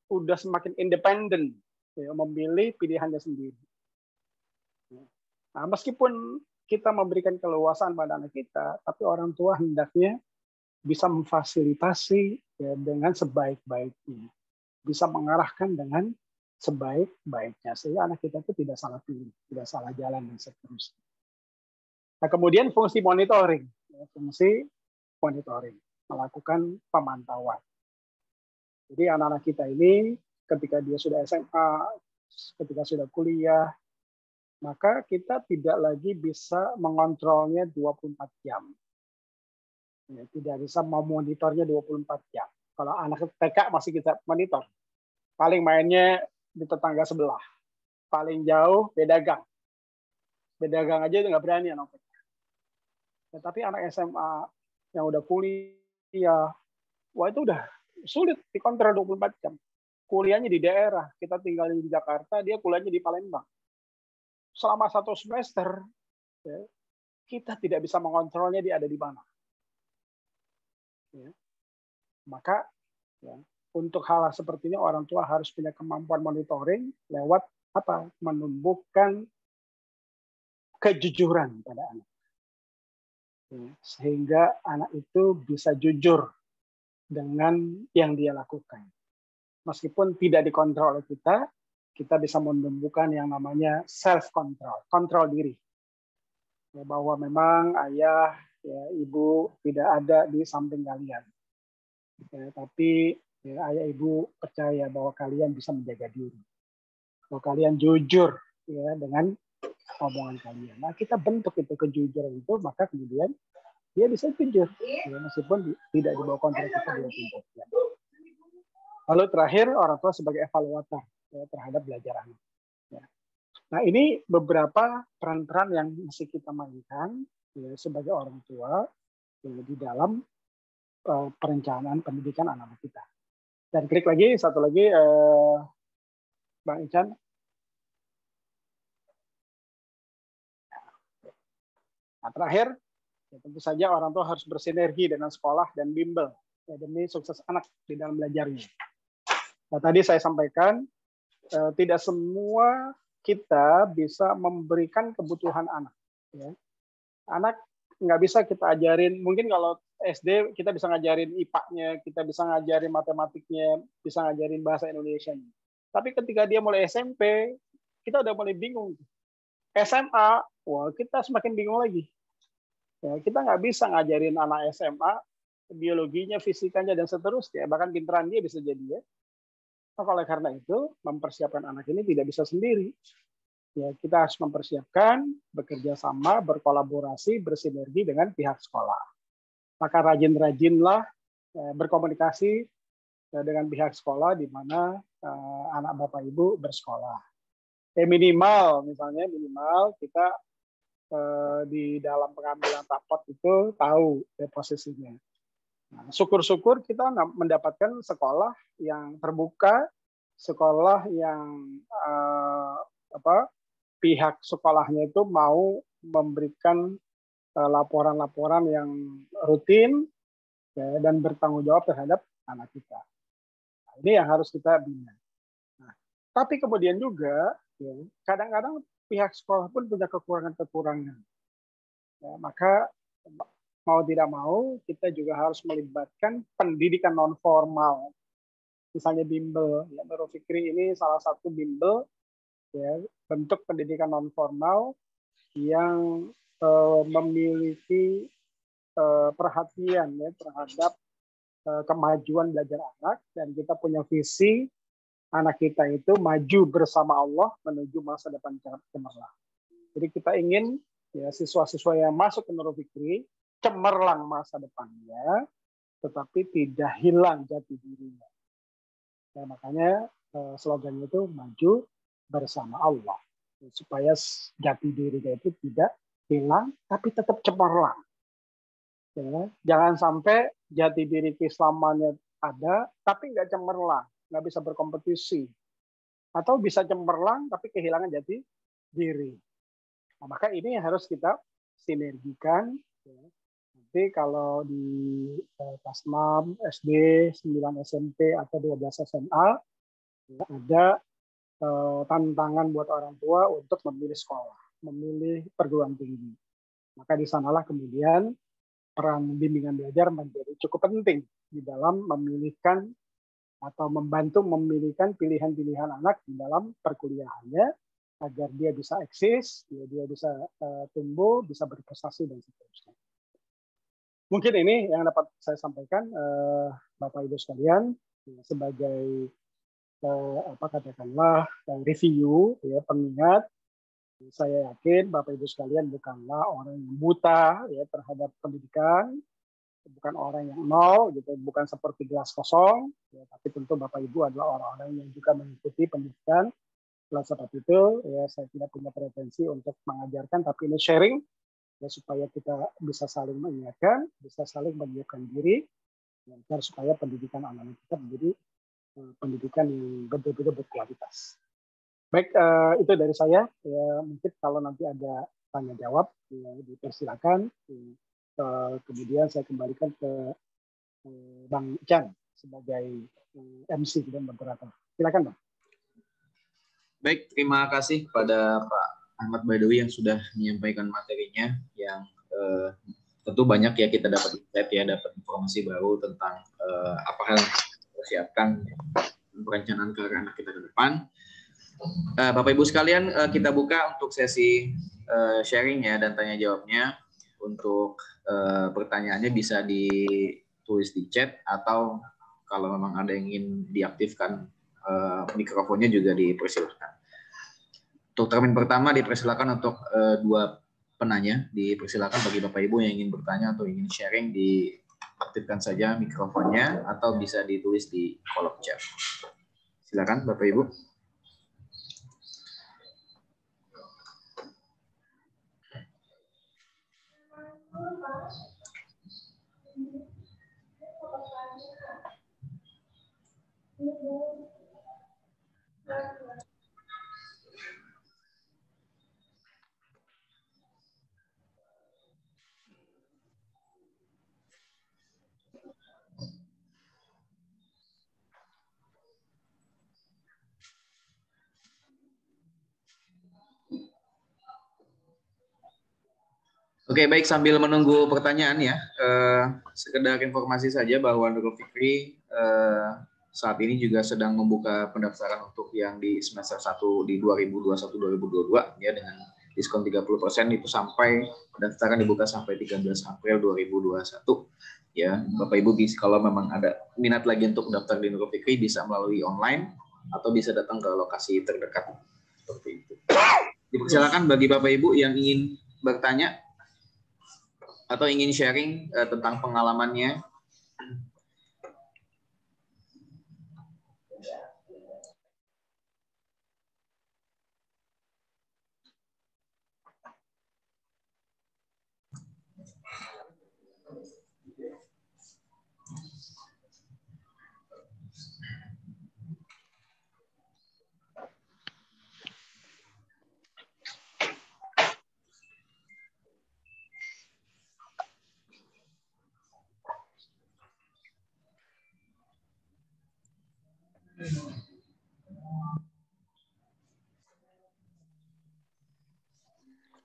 udah semakin independen, ya, memilih pilihannya sendiri. Nah, meskipun kita memberikan keleluasaan pada anak kita, tapi orang tua hendaknya bisa memfasilitasi, ya, dengan sebaik-baiknya, bisa mengarahkan dengan sebaik-baiknya, sehingga anak kita itu tidak salah pilih, tidak salah jalan, dan seterusnya. Nah, kemudian fungsi monitoring, melakukan pemantauan. Jadi anak-anak kita ini ketika dia sudah SMA, ketika sudah kuliah, maka kita tidak lagi bisa mengontrolnya 24 jam. Ya, tidak bisa memonitornya 24 jam. Kalau anak TK masih kita monitor, paling mainnya di tetangga sebelah. paling jauh beda gang. Beda gang aja itu nggak berani anak. Ya, tapi anak SMA yang udah kuliah, wah itu udah sulit dikontrol 24 jam. Kuliahnya di daerah, kita tinggal di Jakarta, dia kuliahnya di Palembang. Selama 1 semester, ya, kita tidak bisa mengontrolnya dia ada di mana. Ya. Maka ya, untuk hal seperti ini orang tua harus punya kemampuan monitoring lewat apa? Menumbuhkan kejujuran pada anak. Ya, sehingga anak itu bisa jujur dengan yang dia lakukan. Meskipun tidak dikontrol oleh kita bisa menumbuhkan yang namanya self-control, kontrol diri. Ya, bahwa memang ayah, ya, ibu tidak ada di samping kalian. Ya, tapi ya, ayah ibu percaya bahwa kalian bisa menjaga diri. Bahwa kalian jujur ya, dengan omongan kalian. Nah, kita bentuk itu kejujuran itu, maka kemudian dia bisa jujur. Ya, meskipun tidak dibawa kontrol kita 24 jam. Lalu terakhir, orang tua sebagai evaluator ya, terhadap belajar anak. Ya. Nah, ini beberapa peran-peran yang mesti kita mainkan ya, sebagai orang tua ya, di dalam perencanaan pendidikan anak-anak kita. Dan klik lagi, satu lagi, Bang Ican. Nah, terakhir, ya, tentu saja orang tua harus bersinergi dengan sekolah dan bimbel ya, demi sukses anak di dalam belajarnya. Nah, tadi saya sampaikan, tidak semua kita bisa memberikan kebutuhan anak. Ya. Anak nggak bisa kita ajarin, mungkin kalau SD kita bisa ngajarin IPA-nya, kita bisa ngajarin matematiknya, bisa ngajarin bahasa Indonesia-nya. Tapi ketika dia mulai SMP, kita udah mulai bingung. SMA, wah kita semakin bingung lagi. Ya, kita nggak bisa ngajarin anak SMA, biologinya, fisikanya, dan seterusnya. Bahkan pinteran dia bisa jadi ya. Oleh karena itu, mempersiapkan anak ini tidak bisa sendiri. Ya, kita harus mempersiapkan, bekerja sama, berkolaborasi, bersinergi dengan pihak sekolah. Maka rajin-rajinlah berkomunikasi dengan pihak sekolah di mana anak Bapak Ibu bersekolah. Minimal kita di dalam pengambilan rapot itu tahu posisinya. Nah, syukur-syukur kita mendapatkan sekolah yang terbuka, sekolah yang pihak sekolahnya itu mau memberikan laporan-laporan yang rutin ya, dan bertanggung jawab terhadap anak kita. Nah, ini yang harus kita bina. Nah, tapi kemudian juga ya, kadang-kadang pihak sekolah pun punya kekurangan-kekurangan. Ya, maka mau tidak mau, kita juga harus melibatkan pendidikan non formal. Misalnya bimbel, ya, Nurul Fikri ini salah satu bimbel, ya, bentuk pendidikan non formal yang memiliki perhatian ya, terhadap kemajuan belajar anak, dan kita punya visi anak kita itu maju bersama Allah menuju masa depan cemerlang. Jadi kita ingin ya, siswa-siswa yang masuk ke Nurul Fikri cemerlang masa depannya, tetapi tidak hilang jati dirinya. Ya, makanya slogannya itu maju bersama Allah, supaya jati dirinya itu tidak hilang, tapi tetap cemerlang. Ya, jangan sampai jati diri keislamannya ada, tapi nggak cemerlang, nggak bisa berkompetisi, atau bisa cemerlang tapi kehilangan jati diri. Nah, maka ini yang harus kita sinergikan. Ya. Nanti kalau di kelas 6, SD, 9 SMP, atau 12 SMA, ya, ada tantangan buat orang tua untuk memilih sekolah, memilih perguruan tinggi. Maka di sanalah kemudian peran bimbingan belajar menjadi cukup penting di dalam memilihkan atau membantu memilihkan pilihan-pilihan anak di dalam perkuliahannya, agar dia bisa eksis, dia bisa tumbuh, bisa berprestasi, dan seterusnya. Mungkin ini yang dapat saya sampaikan, Bapak Ibu sekalian, sebagai katakanlah review, ya, pengingat. Saya yakin Bapak Ibu sekalian bukanlah orang yang buta ya terhadap pendidikan, bukan orang yang nol, gitu, bukan seperti gelas kosong, ya, tapi tentu Bapak Ibu adalah orang-orang yang juga mengikuti pendidikan Oleh sebab itu, ya saya tidak punya pretensi untuk mengajarkan, tapi ini sharing ya supaya kita bisa saling mengingatkan, bisa saling menyiapkan diri, agar supaya pendidikan anak kita menjadi pendidikan yang betul-betul berkualitas. Baik, itu dari saya. Ya, mungkin kalau nanti ada tanya jawab, ya, dipersilakan. Kemudian saya kembalikan ke Bang Chan sebagai MC dan moderator. Silakan, Bang. Baik, terima kasih kepada Pak Ahmad Baidowi yang sudah menyampaikan materinya yang tentu banyak ya kita dapat insight ya, dapat informasi baru tentang apa hal yang kita persiapkan perencanaan karir anak kita ke depan. Bapak Ibu sekalian, kita buka untuk sesi sharing ya dan tanya jawabnya. Untuk pertanyaannya bisa ditulis di chat atau kalau memang ada yang ingin diaktifkan mikrofonnya juga dipersilakan. Untuk termin pertama dipersilakan untuk dua penanya, dipersilakan bagi Bapak Ibu yang ingin bertanya atau ingin sharing diaktifkan saja mikrofonnya atau bisa ditulis di kolom chat. Silakan Bapak Ibu. Oke, baik, sambil menunggu pertanyaan ya, sekedar informasi saja bahwa Nurul Fikri saat ini juga sedang membuka pendaftaran untuk yang di semester 1 di 2021-2022 ya dengan diskon 30% itu sampai pendaftaran dibuka sampai 13 April 2021 ya. Bapak Ibu bisa kalau memang ada minat lagi untuk daftar di Nurul Fikri bisa melalui online atau bisa datang ke lokasi terdekat seperti itu. Dipersilakan bagi Bapak Ibu yang ingin bertanya atau ingin sharing tentang pengalamannya.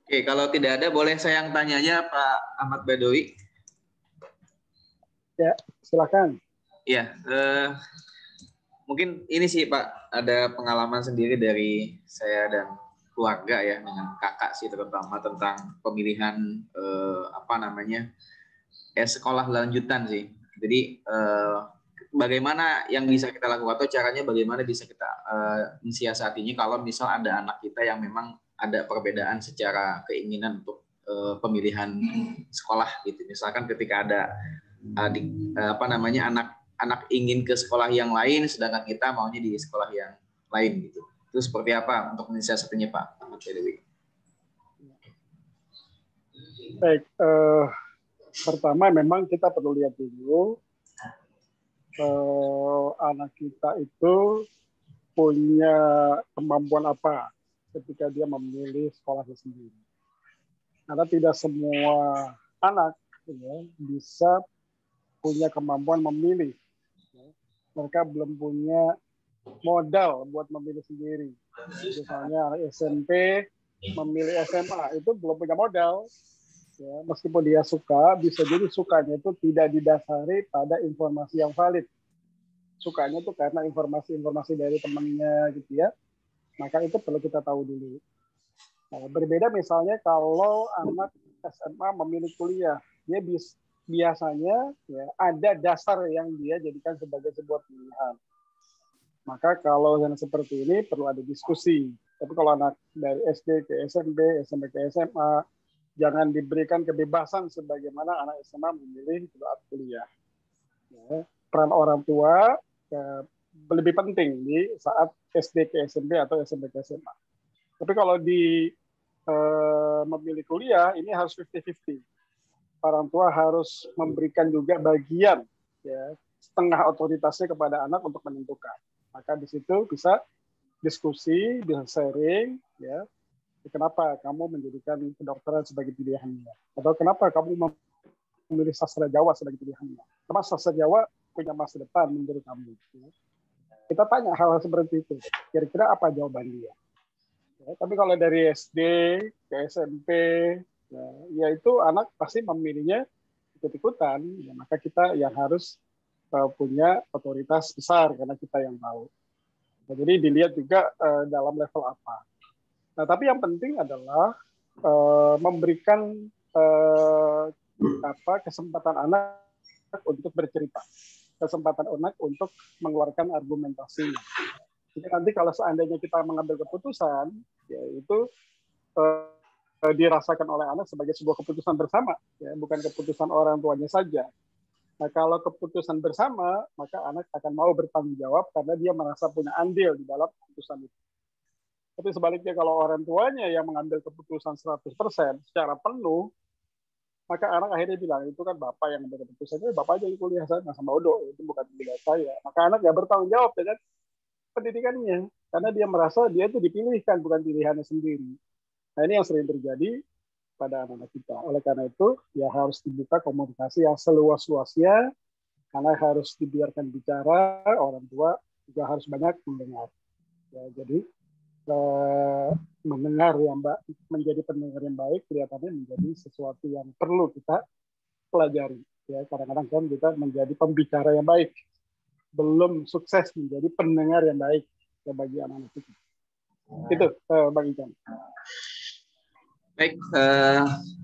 Oke, kalau tidak ada boleh saya yang tanya aja Pak Ahmad Baidowi. Ya, silakan. Ya, mungkin ini sih Pak, ada pengalaman sendiri dari saya dan keluarga ya dengan kakak sih terutama tentang pemilihan sekolah lanjutan sih. Jadi bagaimana yang bisa kita lakukan atau caranya bagaimana bisa kita mensiasatinya kalau misal ada anak kita yang memang ada perbedaan secara keinginan untuk pemilihan sekolah gitu. Misalkan ketika ada anak ingin ke sekolah yang lain sedangkan kita maunya di sekolah yang lain gitu. Itu seperti apa untuk mensiasatinya Pak Ahmad Baidowi? Baik, pertama memang kita perlu lihat dulu anak kita itu punya kemampuan apa ketika dia memilih sekolahnya sendiri. Karena tidak semua anak ya, bisa punya kemampuan memilih. Mereka belum punya modal buat memilih sendiri. Misalnya anak SMP memilih SMA itu belum punya modal. Ya, meskipun dia suka, bisa jadi sukanya itu tidak didasari pada informasi yang valid. Sukanya itu karena informasi-informasi dari temannya gitu ya. Maka itu perlu kita tahu dulu. Nah, berbeda misalnya kalau anak SMA memilih kuliah, dia biasanya ya, ada dasar yang dia jadikan sebagai sebuah pilihan. Maka kalau yang seperti ini perlu ada diskusi. Tapi kalau anak dari SD ke SMP, SMP ke SMA, jangan diberikan kebebasan sebagaimana anak SMA memilih saat kuliah. Ya, peran orang tua lebih penting di saat SD ke SMP atau SMP ke SMA. Tapi kalau di memilih kuliah, ini harus 50-50. Orang tua harus memberikan juga bagian, ya, setengah otoritasnya kepada anak untuk menentukan. Maka di situ bisa diskusi, bisa sharing, ya, kenapa kamu menjadikan kedokteran sebagai pilihannya, atau kenapa kamu memilih sastra Jawa sebagai pilihannya. Karena sastra Jawa punya masa depan menurut kamu. Ya. Kita tanya hal-hal seperti itu. Kira-kira apa jawaban dia? Ya, tapi kalau dari SD ke SMP, ya itu anak pasti memilihnya ikut-ikutan. Ya, maka kita yang harus punya otoritas besar karena kita yang tahu. Nah, jadi dilihat juga dalam level apa. Nah, tapi yang penting adalah memberikan kesempatan anak untuk bercerita, kesempatan anak untuk mengeluarkan argumentasinya. Jadi nanti kalau seandainya kita mengambil keputusan, yaitu dirasakan oleh anak sebagai sebuah keputusan bersama, ya, bukan keputusan orang tuanya saja. Nah, kalau keputusan bersama, maka anak akan mau bertanggung jawab karena dia merasa punya andil di dalam keputusan itu. Tapi sebaliknya kalau orang tuanya yang mengambil keputusan 100% secara penuh, maka anak akhirnya bilang, itu kan bapak yang mengambil keputusan, bapak aja yang kuliah sana sama bodoh, itu bukan pilihan saya. Maka anak nggak bertanggung jawab dengan pendidikannya, karena dia merasa dia itu dipilihkan, bukan pilihannya sendiri. Nah, ini yang sering terjadi pada anak-anak kita. Oleh karena itu, ya harus dibuka komunikasi yang seluas-luasnya, karena harus dibiarkan bicara, orang tua juga harus banyak mendengar. Ya, jadi mendengar yang menjadi pendengar yang baik kelihatannya menjadi sesuatu yang perlu kita pelajari. Ya, kadang-kadang kan kita menjadi pembicara yang baik, belum sukses menjadi pendengar yang baik ya bagi anak-anak kita. Itu Bang Ican. Baik,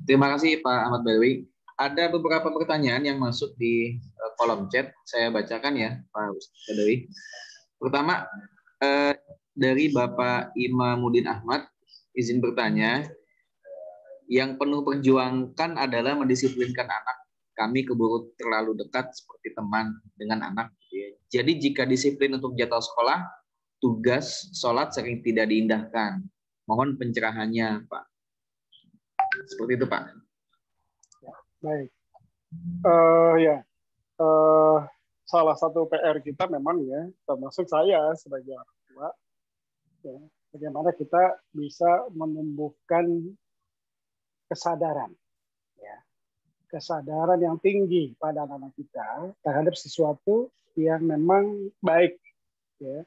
terima kasih Pak Ahmad Badwi. Ada beberapa pertanyaan yang masuk di kolom chat. Saya bacakan ya Pak Badwi. Pertama, dari Bapak Imamuddin Ahmad, izin bertanya, yang penuh perjuangkan adalah mendisiplinkan anak. Kami keburu terlalu dekat seperti teman dengan anak. Jadi jika disiplin untuk jadwal sekolah, tugas sholat sering tidak diindahkan. Mohon pencerahannya, Pak. Seperti itu, Pak. Ya, baik. Salah satu PR kita memang ya, termasuk saya sebagai orang tua, ya, bagaimana kita bisa menumbuhkan kesadaran, ya, kesadaran yang tinggi pada anak-anak kita terhadap sesuatu yang memang baik, ya,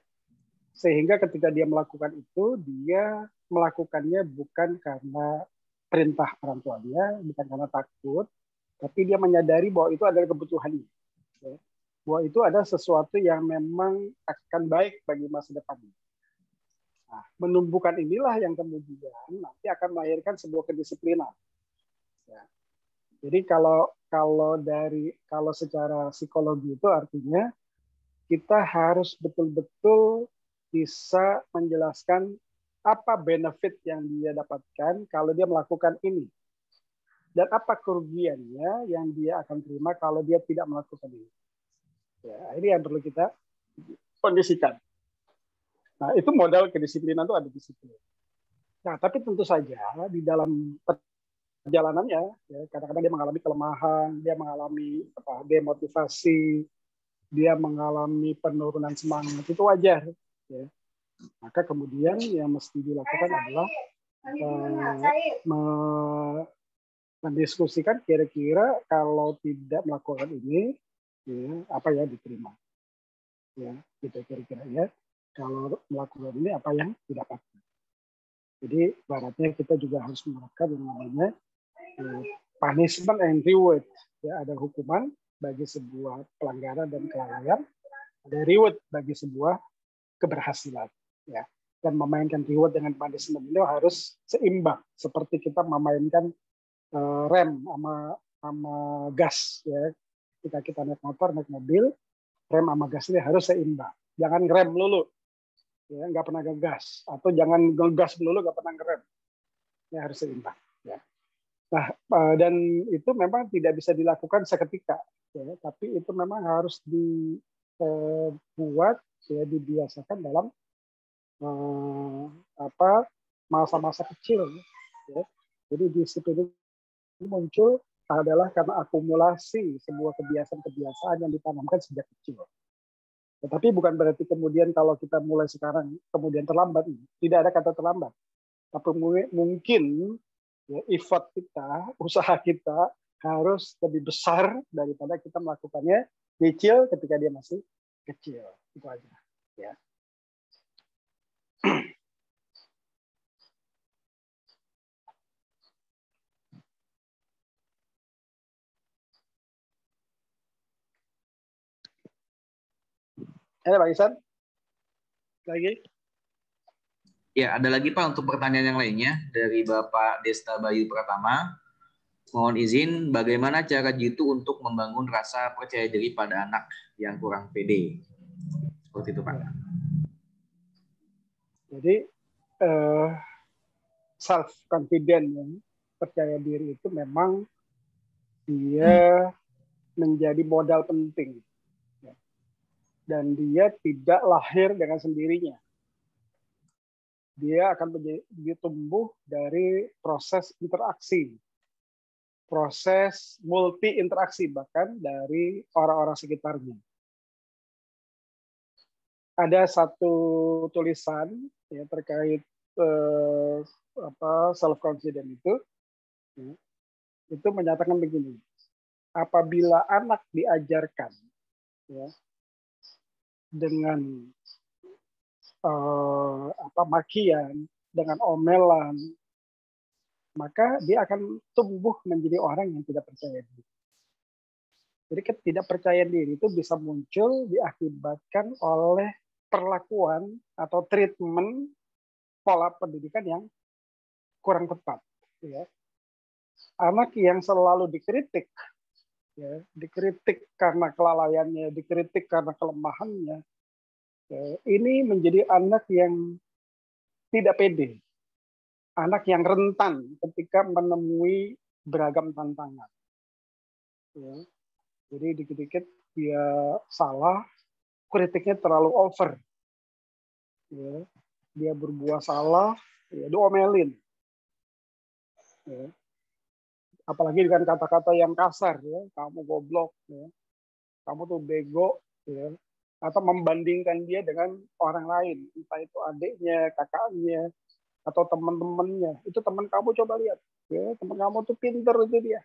sehingga ketika dia melakukan itu, dia melakukannya bukan karena perintah orang tuanya, bukan karena takut, tapi dia menyadari bahwa itu adalah kebutuhannya, ya, bahwa itu ada sesuatu yang memang akan baik bagi masa depannya. Nah, menumbuhkan inilah yang kemudian nanti akan melahirkan sebuah kedisiplinan. Ya. Jadi kalau secara psikologi itu artinya kita harus betul-betul bisa menjelaskan apa benefit yang dia dapatkan kalau dia melakukan ini. Dan apa kerugiannya yang dia akan terima kalau dia tidak melakukan ini. Ya, ini yang perlu kita kondisikan. Nah, itu modal kedisiplinan itu ada disiplin. Nah, tapi tentu saja di dalam perjalanannya, ya, kadang-kadang dia mengalami kelemahan, dia mengalami demotivasi, dia mengalami penurunan semangat, itu wajar. Ya. Maka kemudian yang mesti dilakukan adalah mendiskusikan kira-kira kalau tidak melakukan ini, ya, apa yang diterima. Ya, gitu kira-kira ya. Kalau melakukan ini apa yang didapatkan. Jadi baratnya kita juga harus menerapkan yang namanya punishment and reward. Ya, ada hukuman bagi sebuah pelanggaran dan kelalaian, ada reward bagi sebuah keberhasilan. Ya. Dan memainkan reward dengan punishment itu harus seimbang, seperti kita memainkan rem sama gas. Ya. Ketika kita naik motor, naik mobil, rem sama gasnya harus seimbang. Jangan ngerem melulu. Ya, nggak pernah ngegas, atau jangan ngegas dulu nggak pernah ngerem, ya harus seimbang. Ya. Nah, dan itu memang tidak bisa dilakukan seketika, ya, tapi itu memang harus dibuat ya dibiasakan dalam masa-masa kecil. Ya. Jadi disiplin itu muncul adalah karena akumulasi sebuah kebiasaan-kebiasaan yang ditanamkan sejak kecil. Tetapi bukan berarti kemudian kalau kita mulai sekarang kemudian terlambat. Tidak ada kata terlambat. Tapi mungkin ya, effort kita, usaha kita harus lebih besar daripada kita melakukannya kecil ketika dia masih kecil. Itu aja. Ya. Pak Isan? Lagi? Ya, ada lagi Pak untuk pertanyaan yang lainnya dari Bapak Desta Bayu Pratama. Mohon izin, bagaimana cara jitu untuk membangun rasa percaya diri pada anak yang kurang pede? Seperti itu Pak. Ya. Jadi self confident, ya, percaya diri itu memang dia menjadi modal penting. Ya. Dan dia tidak lahir dengan sendirinya. Dia akan tumbuh dari proses interaksi, proses multi interaksi bahkan dari orang-orang sekitarnya. Ada satu tulisan ya, terkait self confident itu, ya, itu menyatakan begini: apabila anak diajarkan ya, dengan makian, dengan omelan, maka dia akan tumbuh menjadi orang yang tidak percaya diri. Jadi ketidakpercayaan diri itu bisa muncul diakibatkan oleh perlakuan atau treatment pola pendidikan yang kurang tepat. Ya. Anak yang selalu dikritik, ya, dikritik karena kelalaiannya, dikritik karena kelemahannya, ya, ini menjadi anak yang tidak pede, anak yang rentan ketika menemui beragam tantangan. Ya. Jadi dikit-dikit dia salah, kritiknya terlalu over. Ya. Dia berbuat salah, ya, diomelin. Ya. Apalagi dengan kata-kata yang kasar, ya, kamu goblok, ya, kamu tuh bego, ya, atau membandingkan dia dengan orang lain, entah itu adiknya, kakaknya, atau teman-temannya. Itu teman kamu, coba lihat, ya, teman kamu tuh pinter itu dia.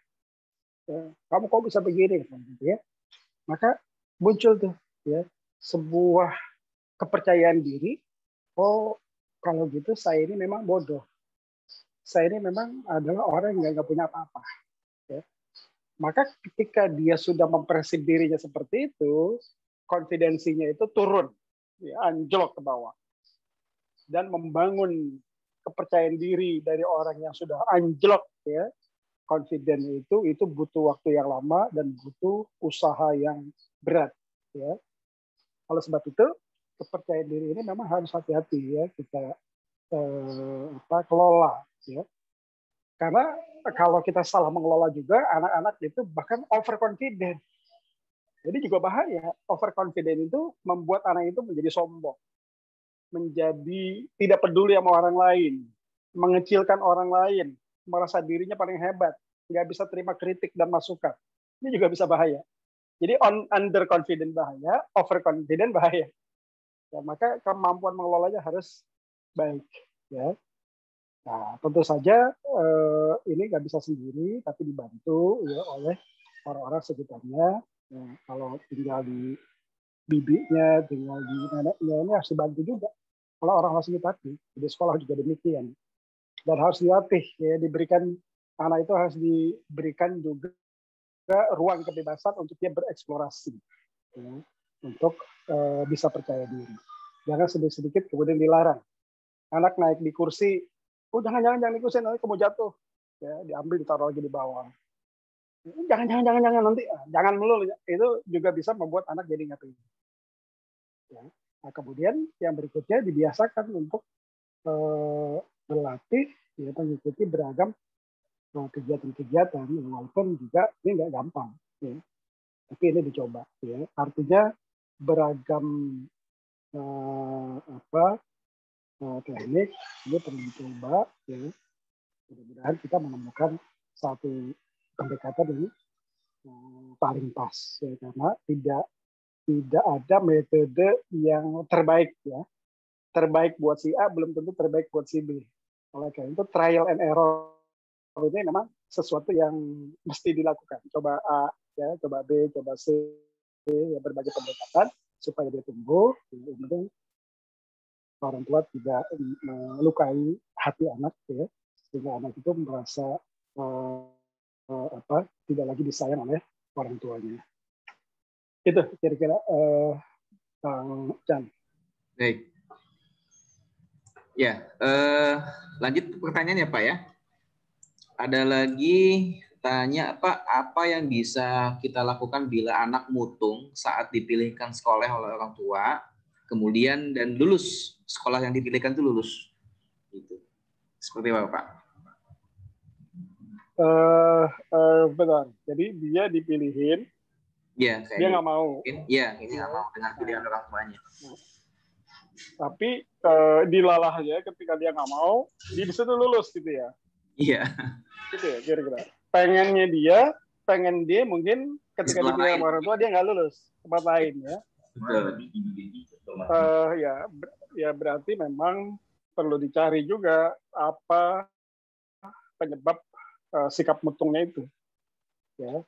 Ya, kamu kok bisa begini, ya. Maka muncul tuh, ya, sebuah kepercayaan diri. Oh, kalau gitu saya ini memang bodoh. Saya ini memang adalah orang yang nggak punya apa-apa. Ya. Maka ketika dia sudah mempersepsi dirinya seperti itu, konfidensinya itu turun, ya, anjlok ke bawah. Dan membangun kepercayaan diri dari orang yang sudah anjlok, ya, confident itu butuh waktu yang lama dan butuh usaha yang berat. Ya. Oleh sebab itu, kepercayaan diri ini memang harus hati-hati, ya, kita kelola, ya. Karena kalau kita salah mengelola juga, anak-anak itu bahkan overconfident. Jadi juga bahaya. Overconfident itu membuat anak itu menjadi sombong, menjadi tidak peduli sama orang lain, mengecilkan orang lain, merasa dirinya paling hebat, nggak bisa terima kritik dan masukan. Ini juga bisa bahaya. Jadi underconfident bahaya, overconfident bahaya. Ya, maka kemampuan mengelolanya harus baik. Ya. Nah, tentu saja ini nggak bisa sendiri, tapi dibantu, ya, oleh orang-orang sekitarnya. Ya, kalau tinggal di bibinya, tinggal di neneknya, ini harus dibantu juga oleh orang-orang sekitar. Di sekolah juga demikian. Dan harus dilatih, ya, diberikan, anak itu harus diberikan juga ruang kebebasan untuk dia bereksplorasi, ya, untuk bisa percaya diri. Jangan sedikit-sedikit kemudian dilarang. Anak naik di kursi, oh jangan di kursi, nanti kamu jatuh, ya, diambil ditaruh lagi di bawah. Jangan nanti, jangan melulu, itu juga bisa membuat anak jadi nggak pede. Ya. Nah, kemudian yang berikutnya dibiasakan untuk berlatih, ya, mengikuti beragam kegiatan-kegiatan, walaupun juga ini nggak gampang, ya. Tapi ini dicoba, ya. Artinya beragam teknik ini perlu dicoba ya. Mudah-mudahan kita menemukan satu pendekatan yang paling pas ya, karena tidak ada metode yang terbaik ya. Terbaik buat si A belum tentu terbaik buat si B. Oleh karena itu trial and error ini memang sesuatu yang mesti dilakukan. Coba A ya, coba B, coba C ya, berbagai pendekatan supaya dia tumbuh. Yang penting orang tua tidak melukai hati anak ya, sehingga anak itu merasa tidak lagi disayang oleh orang tuanya. Itu kira-kira Bang Chan. Baik. Ya, lanjut pertanyaannya Pak ya. Ada lagi tanya apa yang bisa kita lakukan bila anak mutung saat dipilihkan sekolah oleh orang tua, kemudian dan lulus sekolah yang dipilihkan itu lulus, gitu. Seperti apa Pak? Benar. Jadi dia dipilihin, ya, dia nggak mau. Iya, ini nggak mau dengan pilihan orang tuanya. Tapi dilalahnya ketika dia nggak mau, dia bisa tuh lulus gitu ya. Iya. Gitu ya kira-kira. Pengen dia mungkin ketika dipilih sama orang tua dia nggak lulus tempat lain ya. Ya berarti memang perlu dicari juga apa penyebab sikap mutungnya itu. Ya,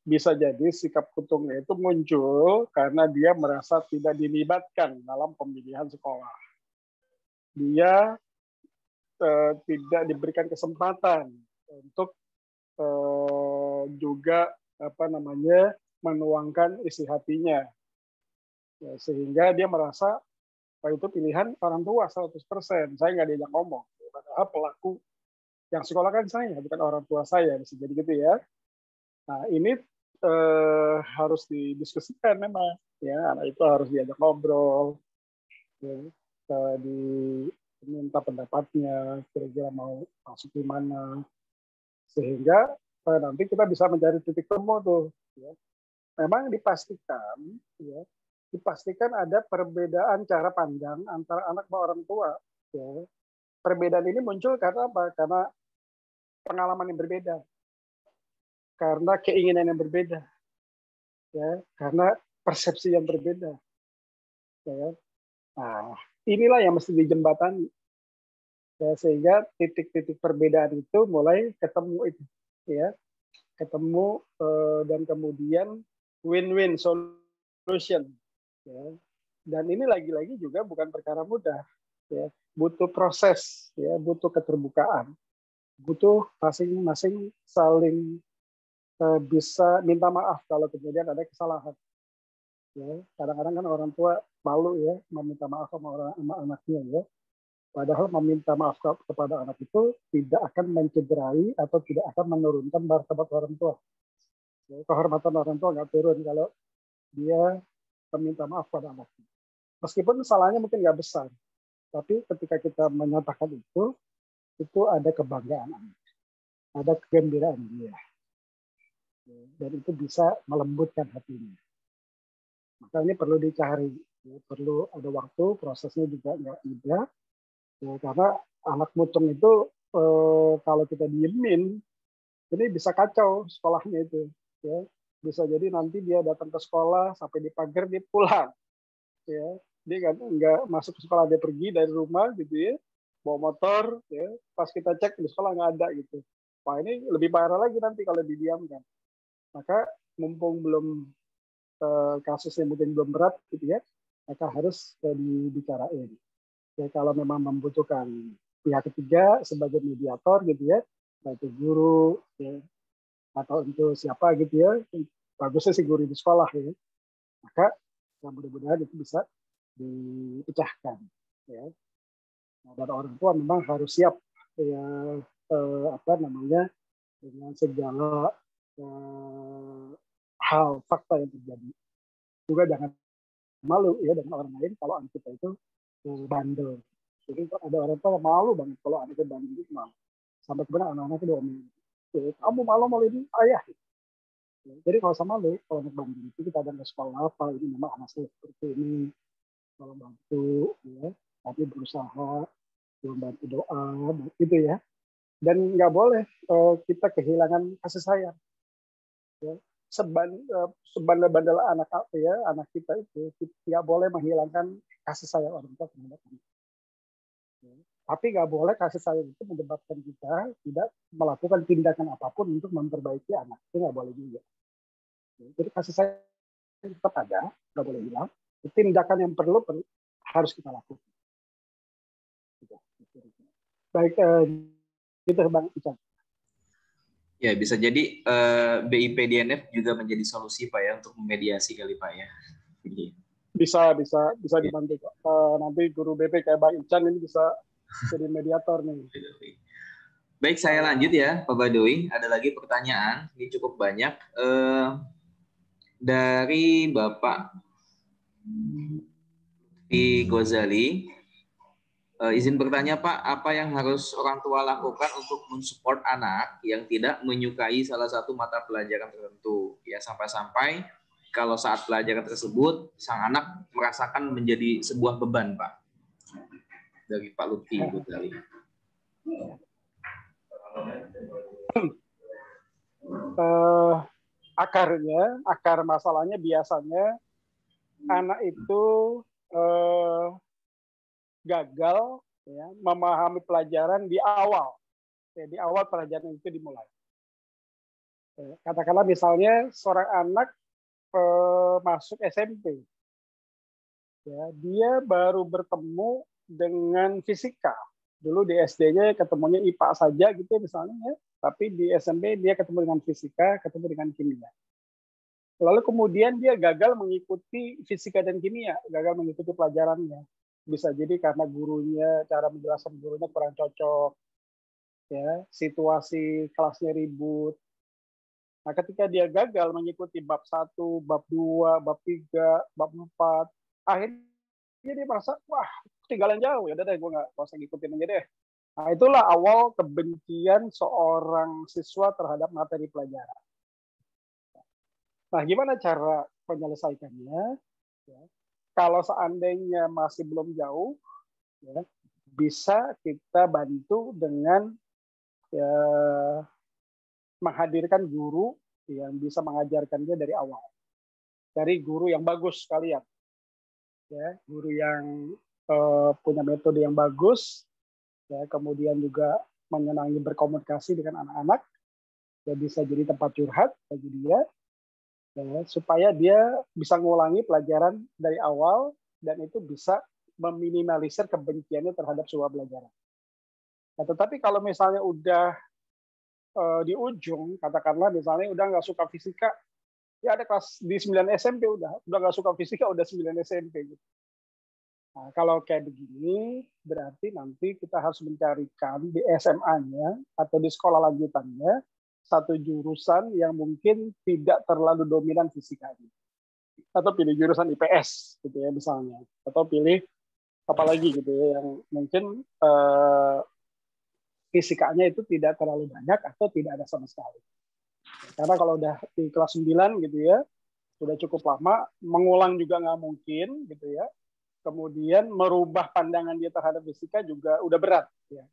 bisa jadi sikap mutungnya itu muncul karena dia merasa tidak dilibatkan dalam pemilihan sekolah. Dia tidak diberikan kesempatan untuk juga menuangkan isi hatinya, ya, sehingga dia merasa itu pilihan orang tua 100%. Saya nggak diajak ngomong. Padahal pelaku yang sekolah kan saya, bukan orang tua saya. Bisa jadi gitu ya. Nah ini harus didiskusikan memang. Ya, anak itu harus diajak ngobrol, ya, diminta pendapatnya, kira-kira mau masuk di mana, sehingga nanti kita bisa mencari titik temu tuh. Ya. Memang dipastikan ada perbedaan cara pandang antara anak dan orang tua. Ya. Perbedaan ini muncul karena apa? Karena pengalaman yang berbeda, karena keinginan yang berbeda, ya, karena persepsi yang berbeda. Ya. Nah, inilah yang mesti dijembatani. Ya, sehingga titik-titik perbedaan itu mulai ketemu itu, ya, ketemu dan kemudian win-win solution. Ya. Dan ini lagi-lagi juga bukan perkara mudah. Ya. Butuh proses, ya, butuh keterbukaan, butuh masing-masing saling bisa minta maaf kalau kemudian ada kesalahan. Ya. Kadang-kadang kan orang tua malu ya meminta maaf sama anaknya ya. Padahal meminta maaf kepada anak itu tidak akan mencederai atau tidak akan menurunkan martabat orang tua. Ya, kehormatan orang tua nggak turun kalau dia meminta maaf pada anaknya. Meskipun salahnya mungkin nggak besar, tapi ketika kita menyatakan itu ada kebanggaan anak, ada kegembiraan dia, dan itu bisa melembutkan hatinya. Maka ini perlu dicari, ya, perlu ada waktu, prosesnya juga nggak mudah, ya, karena anak mutung itu kalau kita diemin, ini bisa kacau sekolahnya itu. Ya. Bisa jadi nanti dia datang ke sekolah sampai di pagar dia pulang. Ya. Dia kan nggak masuk ke sekolah, dia pergi dari rumah gitu ya, bawa motor. Ya. Pas kita cek di sekolah nggak ada gitu. Wah ini lebih parah lagi nanti kalau didiamkan. Maka mumpung belum kasusnya mungkin belum berat gitu ya, maka harus dibicarain. Ya, kalau memang membutuhkan pihak ketiga sebagai mediator gitu ya, baik itu guru ya, atau untuk siapa gitu ya, bagusnya sih guru di sekolah ya, maka mudah-mudahan itu bisa dipecahkan ya. Dan orang tua memang harus siap ya, dengan segala hal fakta yang terjadi. Juga jangan malu ya dengan orang lain kalau anak kita itu bandel. Jadi ada orang tua malu banget kalau anaknya bandel itu malu. Sampai kemudian anak-anak itu diomelin. Kamu malu ini ayah. Jadi kalau sama malu, kalau anak bandel itu kita ada sekolah apa, ini memang anak saya seperti ini. membantu, ya, tapi berusaha membantu doa, gitu ya. Dan nggak boleh kita kehilangan kasih sayang. Ya. Sebandel-bandel anak kita itu nggak boleh menghilangkan kasih sayang orang tua terhadap anak. Ya. Tapi nggak boleh kasih sayang itu menyebabkan kita tidak melakukan tindakan apapun untuk memperbaiki anak. Itu nggak boleh juga. Ya. Jadi kasih sayang tetap ada, nggak boleh hilang. Tindakan yang perlu harus kita lakukan. Baik, gitu Bang Ican. Ya, bisa jadi BIP DNF juga menjadi solusi Pak ya untuk memediasi kali Pak ya. Bisa dibantu. Nanti guru BP kayak Bang Ican ini bisa jadi mediator nih. Baik, saya lanjut ya Pak Badoy. Ada lagi pertanyaan, ini cukup banyak. Dari Bapak Lutfi Ghazali. Izin bertanya Pak, apa yang harus orang tua lakukan untuk mensupport anak yang tidak menyukai salah satu mata pelajaran tertentu? Ya, sampai-sampai kalau saat pelajaran tersebut sang anak merasakan menjadi sebuah beban, Pak. Dari Pak Lutfi Ghazali. Akar masalahnya biasanya anak itu gagal ya, memahami pelajaran di awal. Ya, di awal pelajaran itu dimulai. Katakanlah misalnya seorang anak masuk SMP. Ya, dia baru bertemu dengan fisika. Dulu di SD-nya ketemunya IPA saja gitu misalnya, ya. Tapi di SMP dia ketemu dengan fisika, ketemu dengan kimia. Lalu kemudian dia gagal mengikuti fisika dan kimia, gagal mengikuti pelajarannya. Bisa jadi karena gurunya, cara menjelaskan gurunya kurang cocok, ya, situasi kelasnya ribut. Nah, ketika dia gagal mengikuti bab 1, bab 2, bab 3, bab 4, akhirnya dia merasa, wah, ketinggalan jauh, ya udah deh, gue nggak usah ngikutin aja deh. Nah, itulah awal kebencian seorang siswa terhadap materi pelajaran. Nah, gimana cara penyelesaikannya? Ya. Kalau seandainya masih belum jauh, ya, bisa kita bantu dengan ya, menghadirkan guru yang bisa mengajarkannya dari awal. Dari guru yang bagus sekalian. Ya, guru yang punya metode yang bagus, ya, kemudian juga menyenangi berkomunikasi dengan anak-anak, ya, bisa jadi tempat curhat bagi dia, ya, supaya dia bisa mengulangi pelajaran dari awal dan itu bisa meminimalisir kebenciannya terhadap sebuah pelajaran. Nah, tetapi kalau misalnya udah di ujung, katakanlah misalnya udah nggak suka fisika, ya ada kelas di 9 SMP udah nggak suka fisika, udah 9 SMP gitu. Nah, kalau kayak begini, berarti nanti kita harus mencarikan di SMA-nya atau di sekolah lanjutannya satu jurusan yang mungkin tidak terlalu dominan fisikanya. Atau pilih jurusan IPS gitu ya misalnya. Atau pilih apalagi gitu ya yang mungkin fisikanya itu tidak terlalu banyak atau tidak ada sama sekali. Karena kalau udah di kelas 9 gitu ya, sudah cukup lama, mengulang juga nggak mungkin gitu ya. Kemudian merubah pandangan dia terhadap fisika juga udah berat. Ya.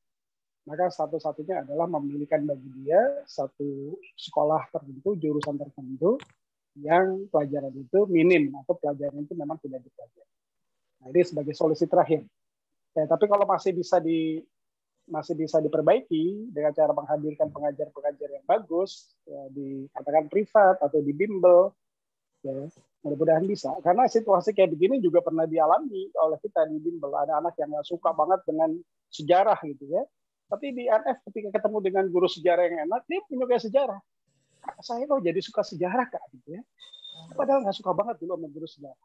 Maka satu-satunya adalah memilihkan bagi dia satu sekolah tertentu, jurusan tertentu, yang pelajaran itu minim atau pelajaran itu memang tidak dipelajari. Nah, ini sebagai solusi terakhir. Ya, tapi kalau masih bisa diperbaiki dengan cara menghadirkan pengajar-pengajar yang bagus, ya, dikatakan privat atau di bimbel, ya, mudah-mudahan bisa. Karena situasi kayak begini juga pernah dialami oleh kita di bimbel. Ada anak yang nggak suka banget dengan sejarah gitu ya. Tapi di NF ketika ketemu dengan guru sejarah yang enak, dia menyukai sejarah. Saya kok jadi suka sejarah Kak gitu ya. Padahal nggak suka banget dulu sama guru sejarah.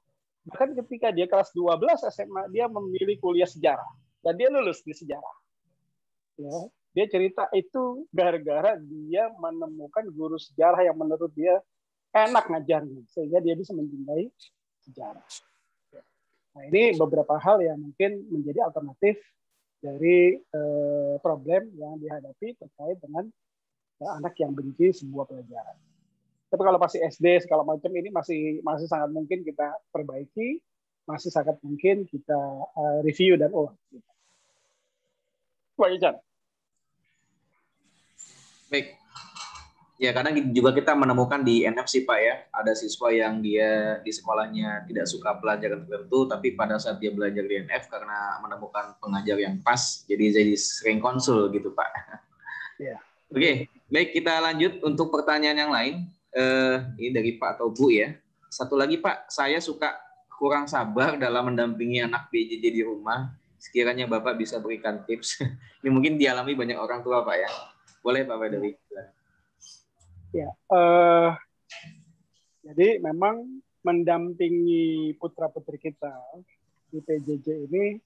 Bahkan ketika dia kelas 12 SMA, dia memilih kuliah sejarah. Dan dia lulus di sejarah. Ya, dia cerita itu gara-gara dia menemukan guru sejarah yang menurut dia enak ngajarnya, sehingga dia bisa mencintai sejarah. Nah, ini beberapa hal yang mungkin menjadi alternatif dari problem yang dihadapi terkait dengan anak yang benci sebuah pelajaran. Tapi kalau masih SD segala macam ini masih sangat mungkin kita perbaiki masih sangat mungkin kita review dan ulang. Pak Ican. Baik. Ya, kadang juga kita menemukan di NFC Pak ya, ada siswa yang dia di sekolahnya tidak suka pelajaran tertentu, tapi pada saat dia belajar di NF karena menemukan pengajar yang pas, jadi sering konsul gitu Pak. Ya. Oke, baik kita lanjut untuk pertanyaan yang lain. Ini dari Pak atau Bu ya. Satu lagi Pak, saya suka kurang sabar dalam mendampingi anak PJJ di rumah. Sekiranya Bapak bisa berikan tips. Ini mungkin dialami banyak orang tua Pak ya. Boleh Pak Badari. Ya, jadi memang mendampingi putra-putri kita di PJJ ini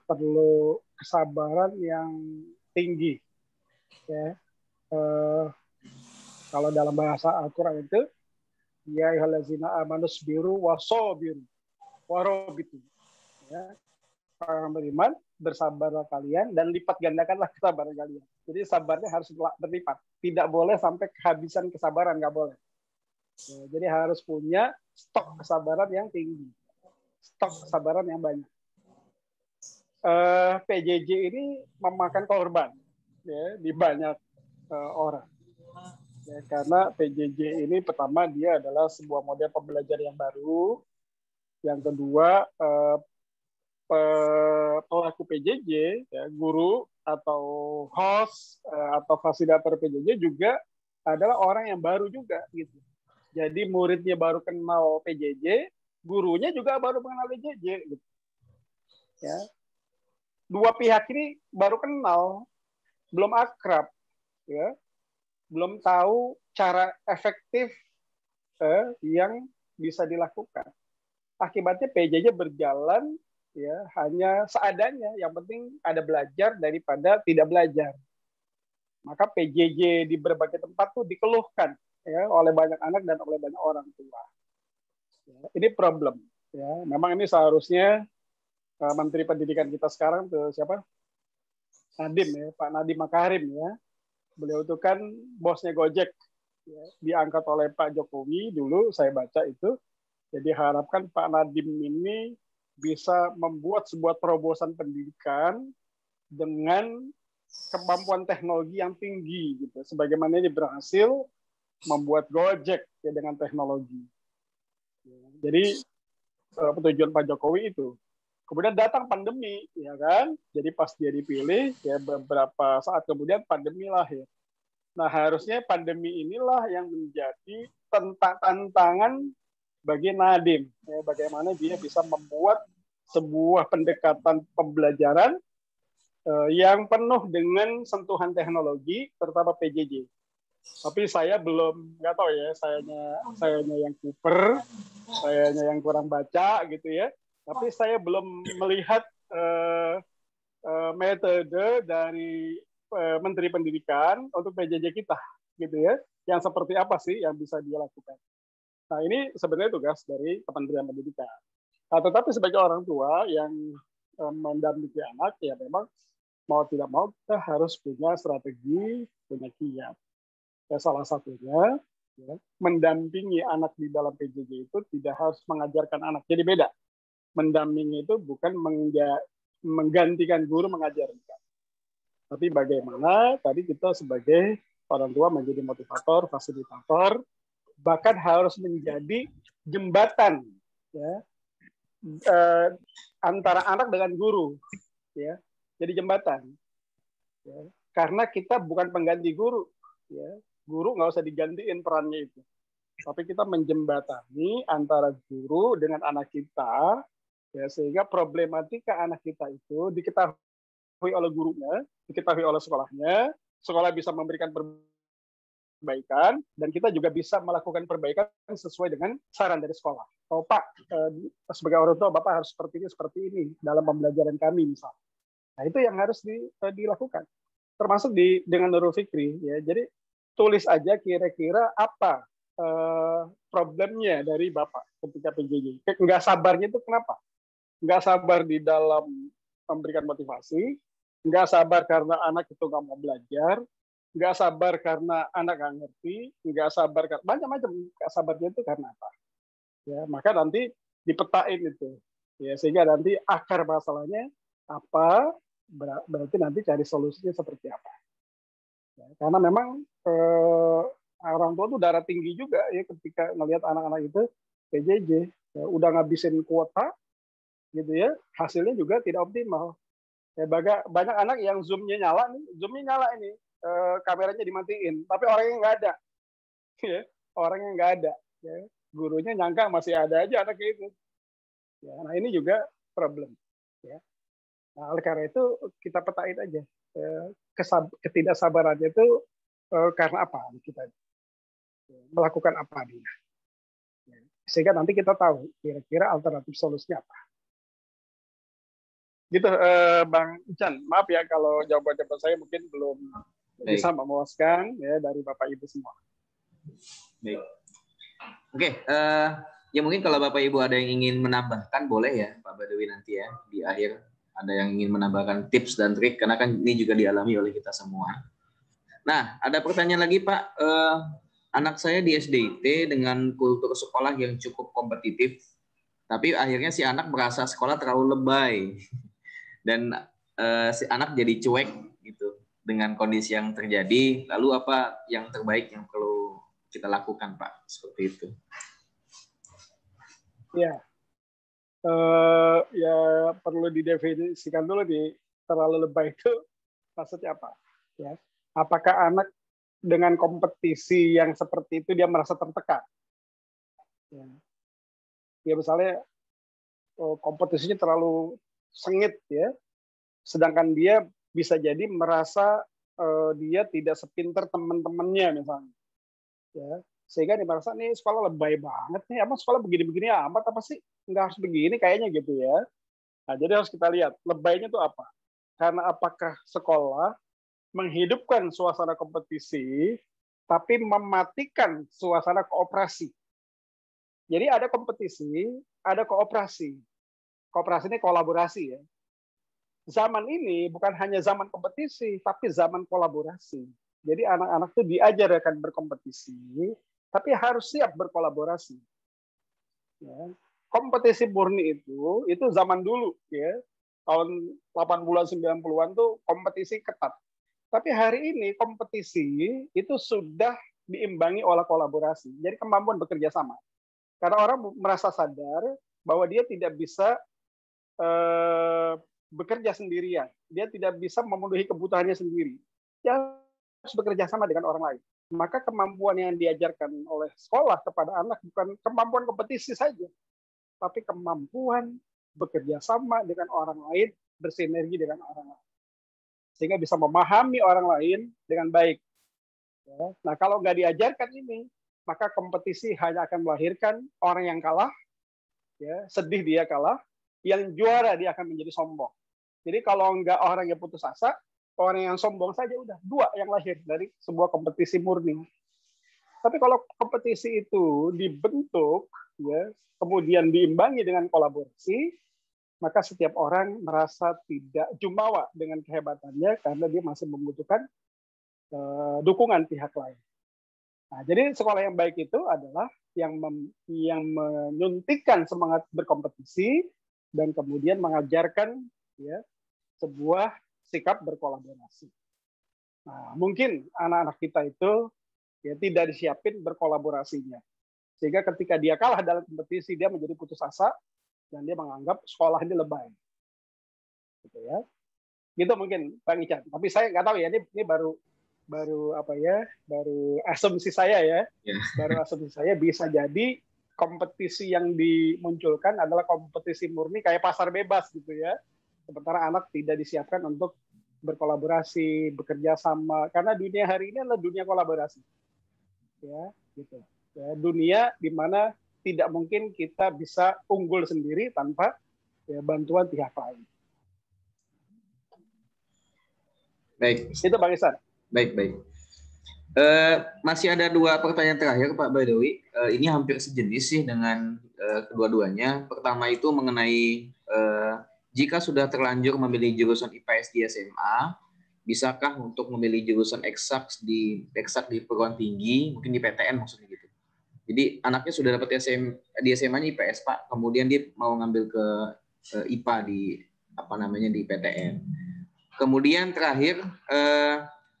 perlu kesabaran yang tinggi. Ya, kalau dalam bahasa Al-Quran itu, ya ayyuhallazina amanu sabiru wasabiru warobitu. Ya, orang beriman, bersabarlah kalian dan lipat gandakanlah kesabaran kalian. Jadi sabarnya harus berlipat. Tidak boleh sampai kehabisan kesabaran, nggak boleh. Ya, jadi harus punya stok kesabaran yang tinggi. Stok kesabaran yang banyak. PJJ ini memakan korban ya, di banyak orang. Ya, karena PJJ ini pertama dia adalah sebuah model pembelajaran yang baru. Yang kedua, pelaku PJJ, ya, guru atau host atau fasilitator PJJ juga adalah orang yang baru juga gitu. Jadi muridnya baru kenal PJJ, gurunya juga baru mengenal PJJ gitu. Ya. Dua pihak ini baru kenal, belum akrab, ya. Belum tahu cara efektif yang bisa dilakukan. Akibatnya PJJ berjalan ya hanya seadanya, yang penting ada belajar daripada tidak belajar. Maka PJJ di berbagai tempat tuh dikeluhkan ya oleh banyak anak dan oleh banyak orang tua. Ya, ini problem ya. Memang ini seharusnya Menteri Pendidikan kita sekarang tuh siapa? Nadiem ya, Pak Nadiem Makarim ya. Beliau itu kan bosnya Gojek ya, diangkat oleh Pak Jokowi dulu saya baca itu. Jadi harapkan Pak Nadiem ini bisa membuat sebuah terobosan pendidikan dengan kemampuan teknologi yang tinggi gitu. Sebagaimana dia berhasil membuat Gojek ya dengan teknologi. Jadi tujuan Pak Jokowi itu. Kemudian datang pandemi, ya kan? Jadi pas dia dipilih, ya beberapa saat kemudian pandemi lahir. Nah harusnya pandemi inilah yang menjadi tantangan bagi Nadiem, ya, bagaimana dia bisa membuat sebuah pendekatan pembelajaran yang penuh dengan sentuhan teknologi, terutama PJJ. Tapi saya belum, nggak tahu ya, sayanya yang kuper, sayanya yang kurang baca gitu ya. Tapi saya belum melihat metode dari Menteri Pendidikan untuk PJJ kita, gitu ya. Yang seperti apa sih yang bisa dia lakukan? Nah ini sebenarnya tugas dari Kementerian Pendidikan. Nah, tetapi sebagai orang tua yang mendampingi anak, ya memang mau tidak mau kita harus punya strategi, punya kiat. Ya, salah satunya ya, mendampingi anak di dalam PJJ itu tidak harus mengajarkan anak. Jadi beda. Mendampingi itu bukan menggantikan guru mengajarkan. Tapi bagaimana tadi kita sebagai orang tua menjadi motivator, fasilitator, bahkan harus menjadi jembatan ya, antara anak dengan guru. Ya. Jadi jembatan. Ya. Karena kita bukan pengganti guru. Ya. Guru nggak usah digantiin perannya itu. Tapi kita menjembatani antara guru dengan anak kita, ya, sehingga problematika anak kita itu diketahui oleh gurunya, diketahui oleh sekolahnya, sekolah bisa memberikan perbaikan, dan kita juga bisa melakukan perbaikan sesuai dengan saran dari sekolah. Oh Pak, sebagai orang tua Bapak harus seperti ini dalam pembelajaran kami misalnya. Nah itu yang harus dilakukan, termasuk dengan Nurul Fikri. Ya. Jadi tulis aja kira-kira apa problemnya dari Bapak ketika PJJ. Nggak sabarnya itu kenapa? Nggak sabar di dalam memberikan motivasi, nggak sabar karena anak itu nggak mau belajar, nggak sabar karena anak nggak ngerti, nggak sabar karena macam-macam. Nggak sabarnya itu karena apa? Ya, maka nanti dipetain itu. Ya, sehingga nanti akar masalahnya apa, berarti nanti cari solusinya seperti apa. Ya, karena memang orang tua tuh darah tinggi juga ya ketika ngelihat anak-anak itu PJJ, ya, udah ngabisin kuota gitu ya, hasilnya juga tidak optimal. Ya, banyak anak yang zoomnya nyala ini, kameranya dimatiin, tapi orangnya nggak ada, ya, orangnya nggak ada, ya. Gurunya nyangka masih ada aja anak itu. Ya, nah ini juga problem. Ya. Nah, oleh karena itu kita petain aja ketidaksabarannya itu karena apa kita melakukan apa dia, ya. Sehingga nanti kita tahu kira-kira alternatif solusinya apa. Gitu, Bang Ican. Maaf ya kalau jawaban-jawaban saya mungkin belum bisa memuaskan ya dari Bapak Ibu semua. Baik. Oke, ya mungkin kalau Bapak Ibu ada yang ingin menambahkan boleh ya Pak Badawi nanti ya di akhir ada yang ingin menambahkan tips dan trik karena kan ini juga dialami oleh kita semua. Nah, ada pertanyaan lagi Pak. Anak saya di SDIT dengan kultur sekolah yang cukup kompetitif, tapi akhirnya si anak merasa sekolah terlalu lebay. Dan si anak jadi cuek gitu dengan kondisi yang terjadi. Lalu apa yang terbaik yang perlu kita lakukan, Pak? Seperti itu. Ya, ya perlu didefinisikan dulu di terlalu lebay itu maksudnya apa? Ya, apakah anak dengan kompetisi yang seperti itu dia merasa tertekan? Ya misalnya kompetisinya terlalu sengit ya, sedangkan dia bisa jadi merasa dia tidak sepinter teman-temannya misalnya, ya, sehingga dia merasa nih sekolah lebay banget nih, apa sekolah begini-begini amat apa sih, nggak harus begini kayaknya gitu ya. Nah, jadi harus kita lihat lebaynya itu apa, karena apakah sekolah menghidupkan suasana kompetisi tapi mematikan suasana kooperasi. Jadi ada kompetisi, ada kooperasi. Kooperasi ini kolaborasi ya. Zaman ini bukan hanya zaman kompetisi, tapi zaman kolaborasi. Jadi anak-anak itu diajarkan berkompetisi, tapi harus siap berkolaborasi. Ya. Kompetisi murni itu zaman dulu ya. Tahun 80-an 90-an tuh kompetisi ketat. Tapi hari ini kompetisi itu sudah diimbangi oleh kolaborasi. Jadi kemampuan bekerja sama. Karena orang merasa sadar bahwa dia tidak bisa bekerja sendirian. Dia tidak bisa memenuhi kebutuhannya sendiri. Dia harus bekerja sama dengan orang lain. Maka kemampuan yang diajarkan oleh sekolah kepada anak bukan kemampuan kompetisi saja, tapi kemampuan bekerja sama dengan orang lain, bersinergi dengan orang lain. Sehingga bisa memahami orang lain dengan baik. Nah, kalau nggak diajarkan ini, maka kompetisi hanya akan melahirkan orang yang kalah, ya, sedih dia kalah, yang juara dia akan menjadi sombong. Jadi kalau nggak orang yang putus asa, orang yang sombong saja udah dua yang lahir dari sebuah kompetisi murni. Tapi kalau kompetisi itu dibentuk, ya, kemudian diimbangi dengan kolaborasi, maka setiap orang merasa tidak jumawa dengan kehebatannya karena dia masih membutuhkan dukungan pihak lain. Nah, jadi sekolah yang baik itu adalah yang menyuntikkan semangat berkompetisi dan kemudian mengajarkan ya sebuah sikap berkolaborasi. Nah, mungkin anak-anak kita itu ya tidak disiapin berkolaborasinya. Sehingga ketika dia kalah dalam kompetisi, dia menjadi putus asa dan dia menganggap sekolah ini lebay. Gitu ya. Gitu mungkin Bang Ican. Tapi saya nggak tahu ya, ini baru apa ya? Baru asumsi saya ya. Baru asumsi saya, bisa jadi kompetisi yang dimunculkan adalah kompetisi murni kayak pasar bebas gitu ya. Sementara anak tidak disiapkan untuk berkolaborasi, bekerja sama, karena dunia hari ini adalah dunia kolaborasi. Ya, gitu. Ya, dunia di mana tidak mungkin kita bisa unggul sendiri tanpa ya, bantuan pihak lain. Baik. Itu Bang Ihsan. Baik. Masih ada dua pertanyaan terakhir Pak Badawi. Ini hampir sejenis sih dengan kedua-duanya. Pertama itu mengenai jika sudah terlanjur memilih jurusan IPS di SMA, bisakah untuk memilih jurusan eksak di perguruan tinggi, mungkin di PTN maksudnya gitu. Jadi anaknya sudah dapat di SMA-nya IPS Pak, kemudian dia mau ngambil ke IPA di di PTN. Kemudian terakhir,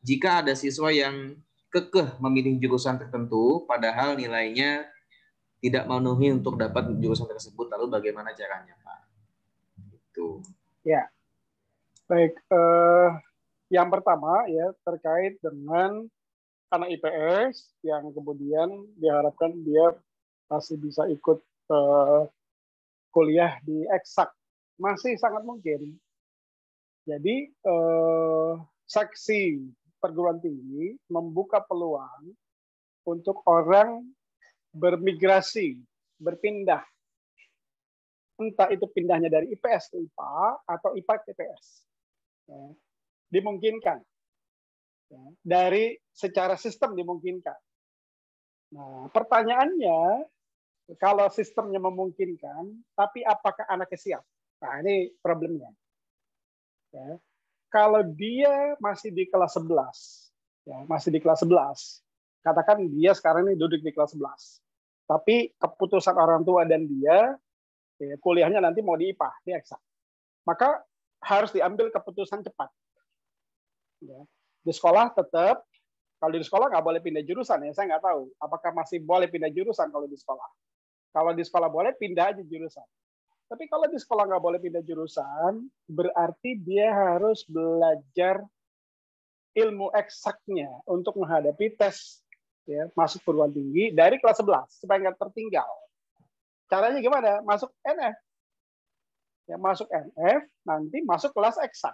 jika ada siswa yang kekeh memilih jurusan tertentu, padahal nilainya tidak memenuhi untuk dapat jurusan tersebut, lalu bagaimana caranya Pak? Itu. Ya, baik. Yang pertama ya terkait dengan anak IPS yang kemudian diharapkan dia masih bisa ikut kuliah di eksak, masih sangat mungkin. Jadi seksi perguruan tinggi membuka peluang untuk orang bermigrasi, berpindah. Entah itu pindahnya dari IPS ke IPA atau IPA ke IPS. Ya, dimungkinkan. Ya, dari secara sistem dimungkinkan. Nah, pertanyaannya, kalau sistemnya memungkinkan, tapi apakah anaknya siap? Nah, ini problemnya. Ya. Kalau dia masih di kelas 11, ya, masih di kelas 11, katakan dia sekarang ini duduk di kelas 11, tapi keputusan orang tua dan dia, ya, kuliahnya nanti mau di IPA, di eksak, maka harus diambil keputusan cepat. Ya. Di sekolah tetap, kalau di sekolah nggak boleh pindah jurusan, ya saya nggak tahu apakah masih boleh pindah jurusan kalau di sekolah. Kalau di sekolah boleh, pindah aja jurusan. Tapi kalau di sekolah nggak boleh pindah jurusan, berarti dia harus belajar ilmu eksaknya untuk menghadapi tes ya, masuk perguruan tinggi dari kelas 11 supaya nggak tertinggal. Caranya gimana? Masuk NF. Ya, masuk NF, nanti masuk kelas eksak.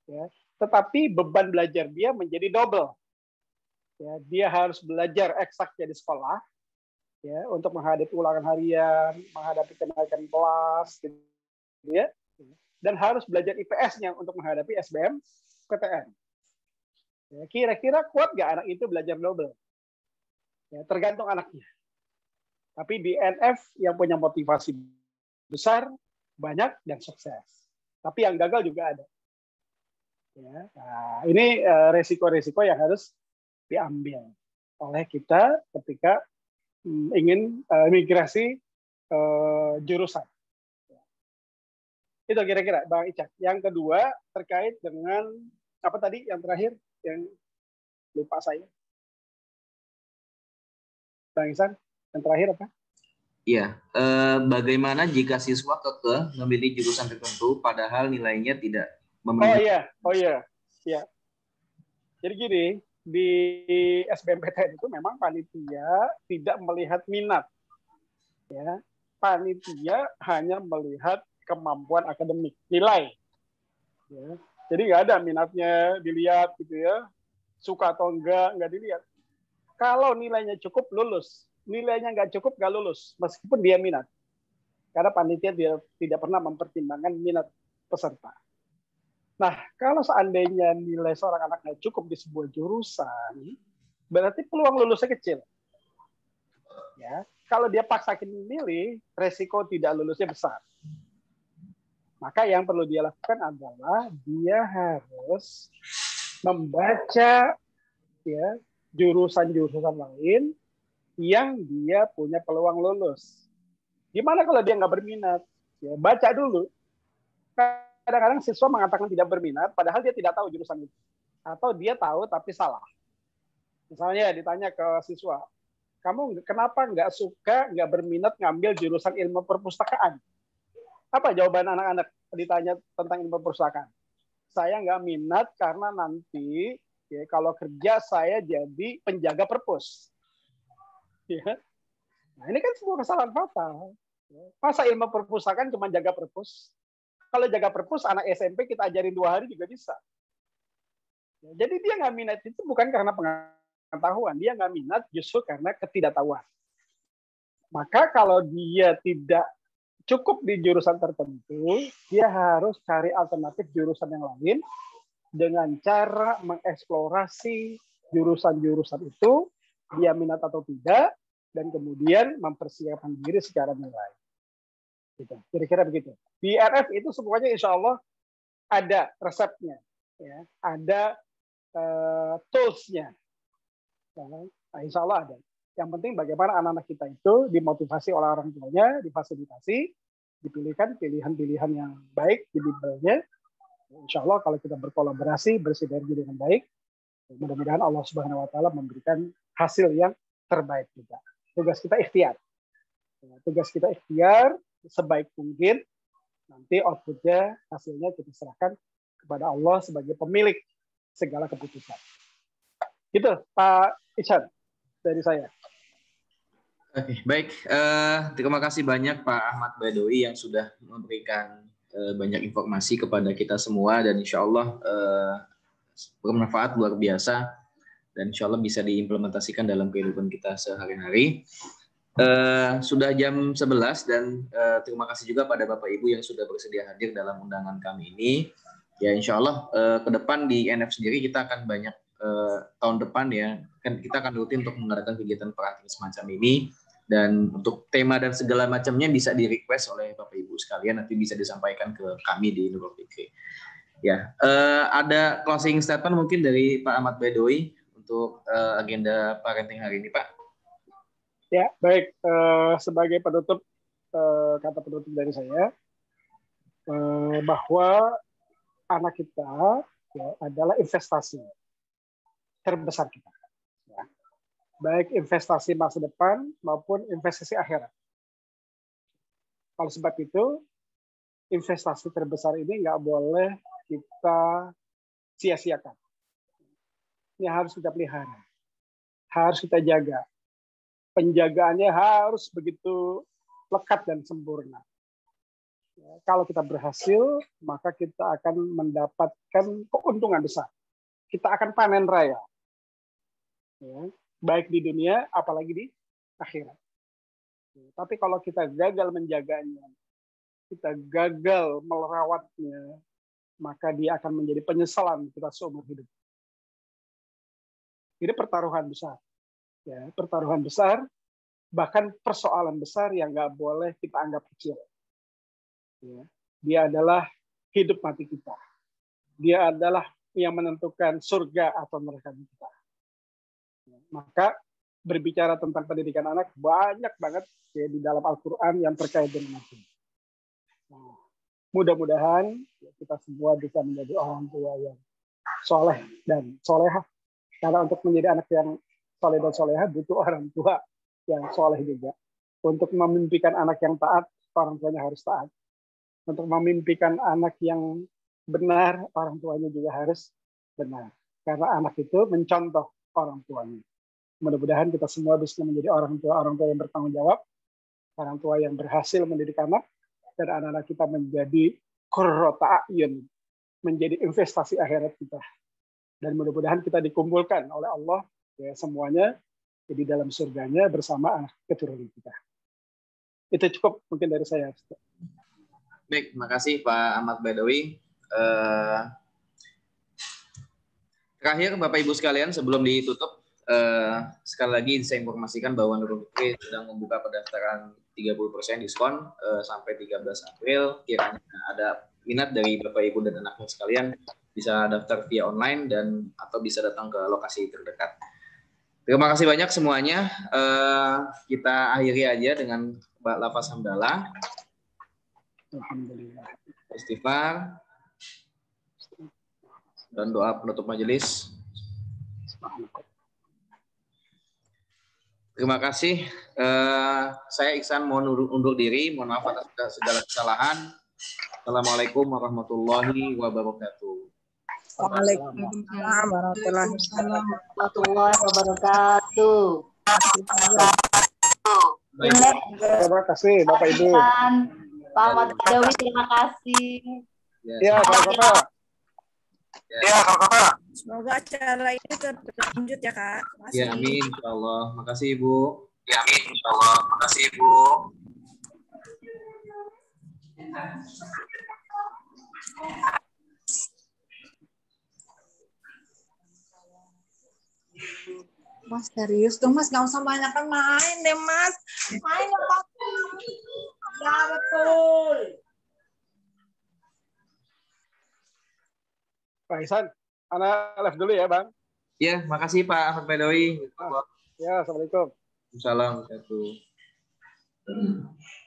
Ya. Tetapi beban belajar dia menjadi double. Ya, dia harus belajar eksaknya di sekolah, ya, untuk menghadapi ulangan harian, menghadapi kenaikan kelas, gitu, ya, dan harus belajar IPS-nya untuk menghadapi SBM PTN. Ya, kira-kira kuat nggak anak itu belajar double? Ya, tergantung anaknya. Tapi di NF yang punya motivasi besar, banyak dan sukses. Tapi yang gagal juga ada. Ya, nah, ini resiko-resiko yang harus diambil oleh kita ketika ingin migrasi jurusan. Itu kira-kira Bang Ica. Yang kedua terkait dengan apa tadi yang terakhir yang lupa saya. Bang Isan, yang terakhir apa? Iya, bagaimana jika siswa kekeh memilih jurusan tertentu padahal nilainya tidak memenuhi? Oh iya. Jadi gini, di SBMPTN itu memang panitia tidak melihat minat. Ya, panitia hanya melihat kemampuan akademik, nilai. Ya. Jadi nggak ada minatnya dilihat gitu ya, suka atau nggak dilihat. Kalau nilainya cukup lulus, nilainya nggak cukup nggak lulus, meskipun dia minat. Karena panitia tidak pernah mempertimbangkan minat peserta. Nah, kalau seandainya nilai seorang anak nggak cukup di sebuah jurusan, berarti peluang lulusnya kecil. Ya, kalau dia paksakin milih, resiko tidak lulusnya besar. Maka yang perlu dia lakukan adalah dia harus membaca ya jurusan-jurusan lain yang dia punya peluang lulus. Gimana kalau dia nggak berminat? Ya, baca dulu. Kadang-kadang siswa mengatakan tidak berminat, padahal dia tidak tahu jurusan itu. Atau dia tahu tapi salah. Misalnya ditanya ke siswa, kamu kenapa nggak berminat ngambil jurusan ilmu perpustakaan? Apa jawaban anak-anak ditanya tentang ilmu perpustakaan? Saya nggak minat karena nanti ya, kalau kerja saya jadi penjaga perpus. Ya. Nah, ini kan sebuah kesalahan fatal. Masa ilmu perpustakaan cuma jaga perpus? Kalau jaga perpus, anak SMP kita ajarin 2 hari juga bisa. Jadi dia nggak minat itu bukan karena pengetahuan. Dia nggak minat justru karena ketidaktahuan. Maka kalau dia tidak cukup di jurusan tertentu, dia harus cari alternatif jurusan yang lain dengan cara mengeksplorasi jurusan-jurusan itu, dia minat atau tidak, dan kemudian mempersiapkan diri secara nilai. Gitu. Kira-kira begitu. Di RF itu semuanya insya Allah ada resepnya, ya, ada toolsnya. Nah, insya Allah ada. Yang penting bagaimana anak-anak kita itu dimotivasi oleh orang tuanya, difasilitasi, dipilihkan pilihan-pilihan yang baik di bimbelnya. Insya Allah kalau kita berkolaborasi, bersinergi dengan baik, mudah-mudahan Allah Subhanahu Wa Taala memberikan hasil yang terbaik juga. Tugas kita ikhtiar. Tugas kita ikhtiar sebaik mungkin. Nanti outputnya, hasilnya kita serahkan kepada Allah sebagai pemilik segala keputusan. Gitu, Pak Ihsan, dari saya. Oke, baik. Terima kasih banyak Pak Ahmad Badawi yang sudah memberikan banyak informasi kepada kita semua dan insya Allah bermanfaat luar biasa dan insya Allah bisa diimplementasikan dalam kehidupan kita sehari-hari. Sudah jam 11 dan terima kasih juga pada Bapak Ibu yang sudah bersedia hadir dalam undangan kami ini. Ya insya Allah ke depan di NF sendiri kita akan banyak tahun depan ya kan kita akan rutin untuk mengadakan kegiatan praktik semacam ini dan untuk tema dan segala macamnya bisa di request oleh Bapak Ibu sekalian nanti bisa disampaikan ke kami di Nurul Fikri. Ya ada closing statement mungkin dari Pak Ahmad Badawi untuk agenda parenting hari ini Pak. Ya baik sebagai penutup kata penutup dari saya bahwa anak kita ya, adalah investasi terbesar kita. Ya. Baik investasi masa depan maupun investasi akhirat. Oleh sebab itu, investasi terbesar ini nggak boleh kita sia-siakan. Ini harus kita pelihara, harus kita jaga. Penjagaannya harus begitu lekat dan sempurna. Ya, kalau kita berhasil, maka kita akan mendapatkan keuntungan besar. Kita akan panen raya. Ya, baik di dunia, apalagi di akhirat. Ya, tapi kalau kita gagal menjaganya, kita gagal merawatnya, maka dia akan menjadi penyesalan kita seumur hidup. Ini pertaruhan besar. Ya, pertaruhan besar, bahkan persoalan besar yang nggak boleh kita anggap kecil. Ya, dia adalah hidup mati kita. Dia adalah yang menentukan surga atau neraka kita. Maka berbicara tentang pendidikan anak banyak banget ya, di dalam Al-Quran yang terkait dengan itu. Nah, mudah-mudahan ya, kita semua bisa menjadi orang tua yang soleh dan solehah. Karena untuk menjadi anak yang soleh dan solehah butuh orang tua yang soleh juga. Untuk memimpikan anak yang taat, orang tuanya harus taat. Untuk memimpikan anak yang benar, orang tuanya juga harus benar. Karena anak itu mencontoh orang tuanya. Mudah-mudahan kita semua bisa menjadi orang tua yang bertanggung jawab, orang tua yang berhasil mendidik anak, dan anak-anak kita menjadi qurrata a'yun, menjadi investasi akhirat kita. Dan mudah-mudahan kita dikumpulkan oleh Allah ya, semuanya di dalam surganya bersama anak keturunan kita. Itu cukup mungkin dari saya. Baik, terima kasih Pak Ahmad Badawi. Terakhir Bapak Ibu sekalian sebelum ditutup, sekali lagi saya informasikan bahwa Nurul Fikri sedang membuka pendaftaran 30% diskon sampai 13 April. Kiranya ada minat dari Bapak Ibu dan anaknya sekalian bisa daftar via online dan atau bisa datang ke lokasi terdekat. Terima kasih banyak semuanya. Kita akhiri aja dengan lafaz hamdalah. Alhamdulillah. Istighfar dan doa penutup majelis. Terima kasih. Saya Ihsan mohon undur diri. Mohon maaf atas segala kesalahan. Assalamualaikum warahmatullahi wabarakatuh. Waalaikumsalam warahmatullahi wabarakatuh. Terima kasih Bapak Ibu. Pak Ahmad Badawi, terima kasih. Ya, sama-sama. Ya, Kak. Semoga acara ini tetap berlanjut ya Kak. Ya, amin. Insyaallah. Makasih Ibu. Ya, amin. Insyaallah. Makasih, Ibu. Mas serius dong Mas, nggak usah banyak main deh Mas. Main ya Pak. Ya betul. Pak Ihsan, anak live dulu ya Bang. Ya, makasih Pak Ahmad Badawi. Ya, Assalamualaikum. Waalaikumsalam warahmatullahi wabarakatuh.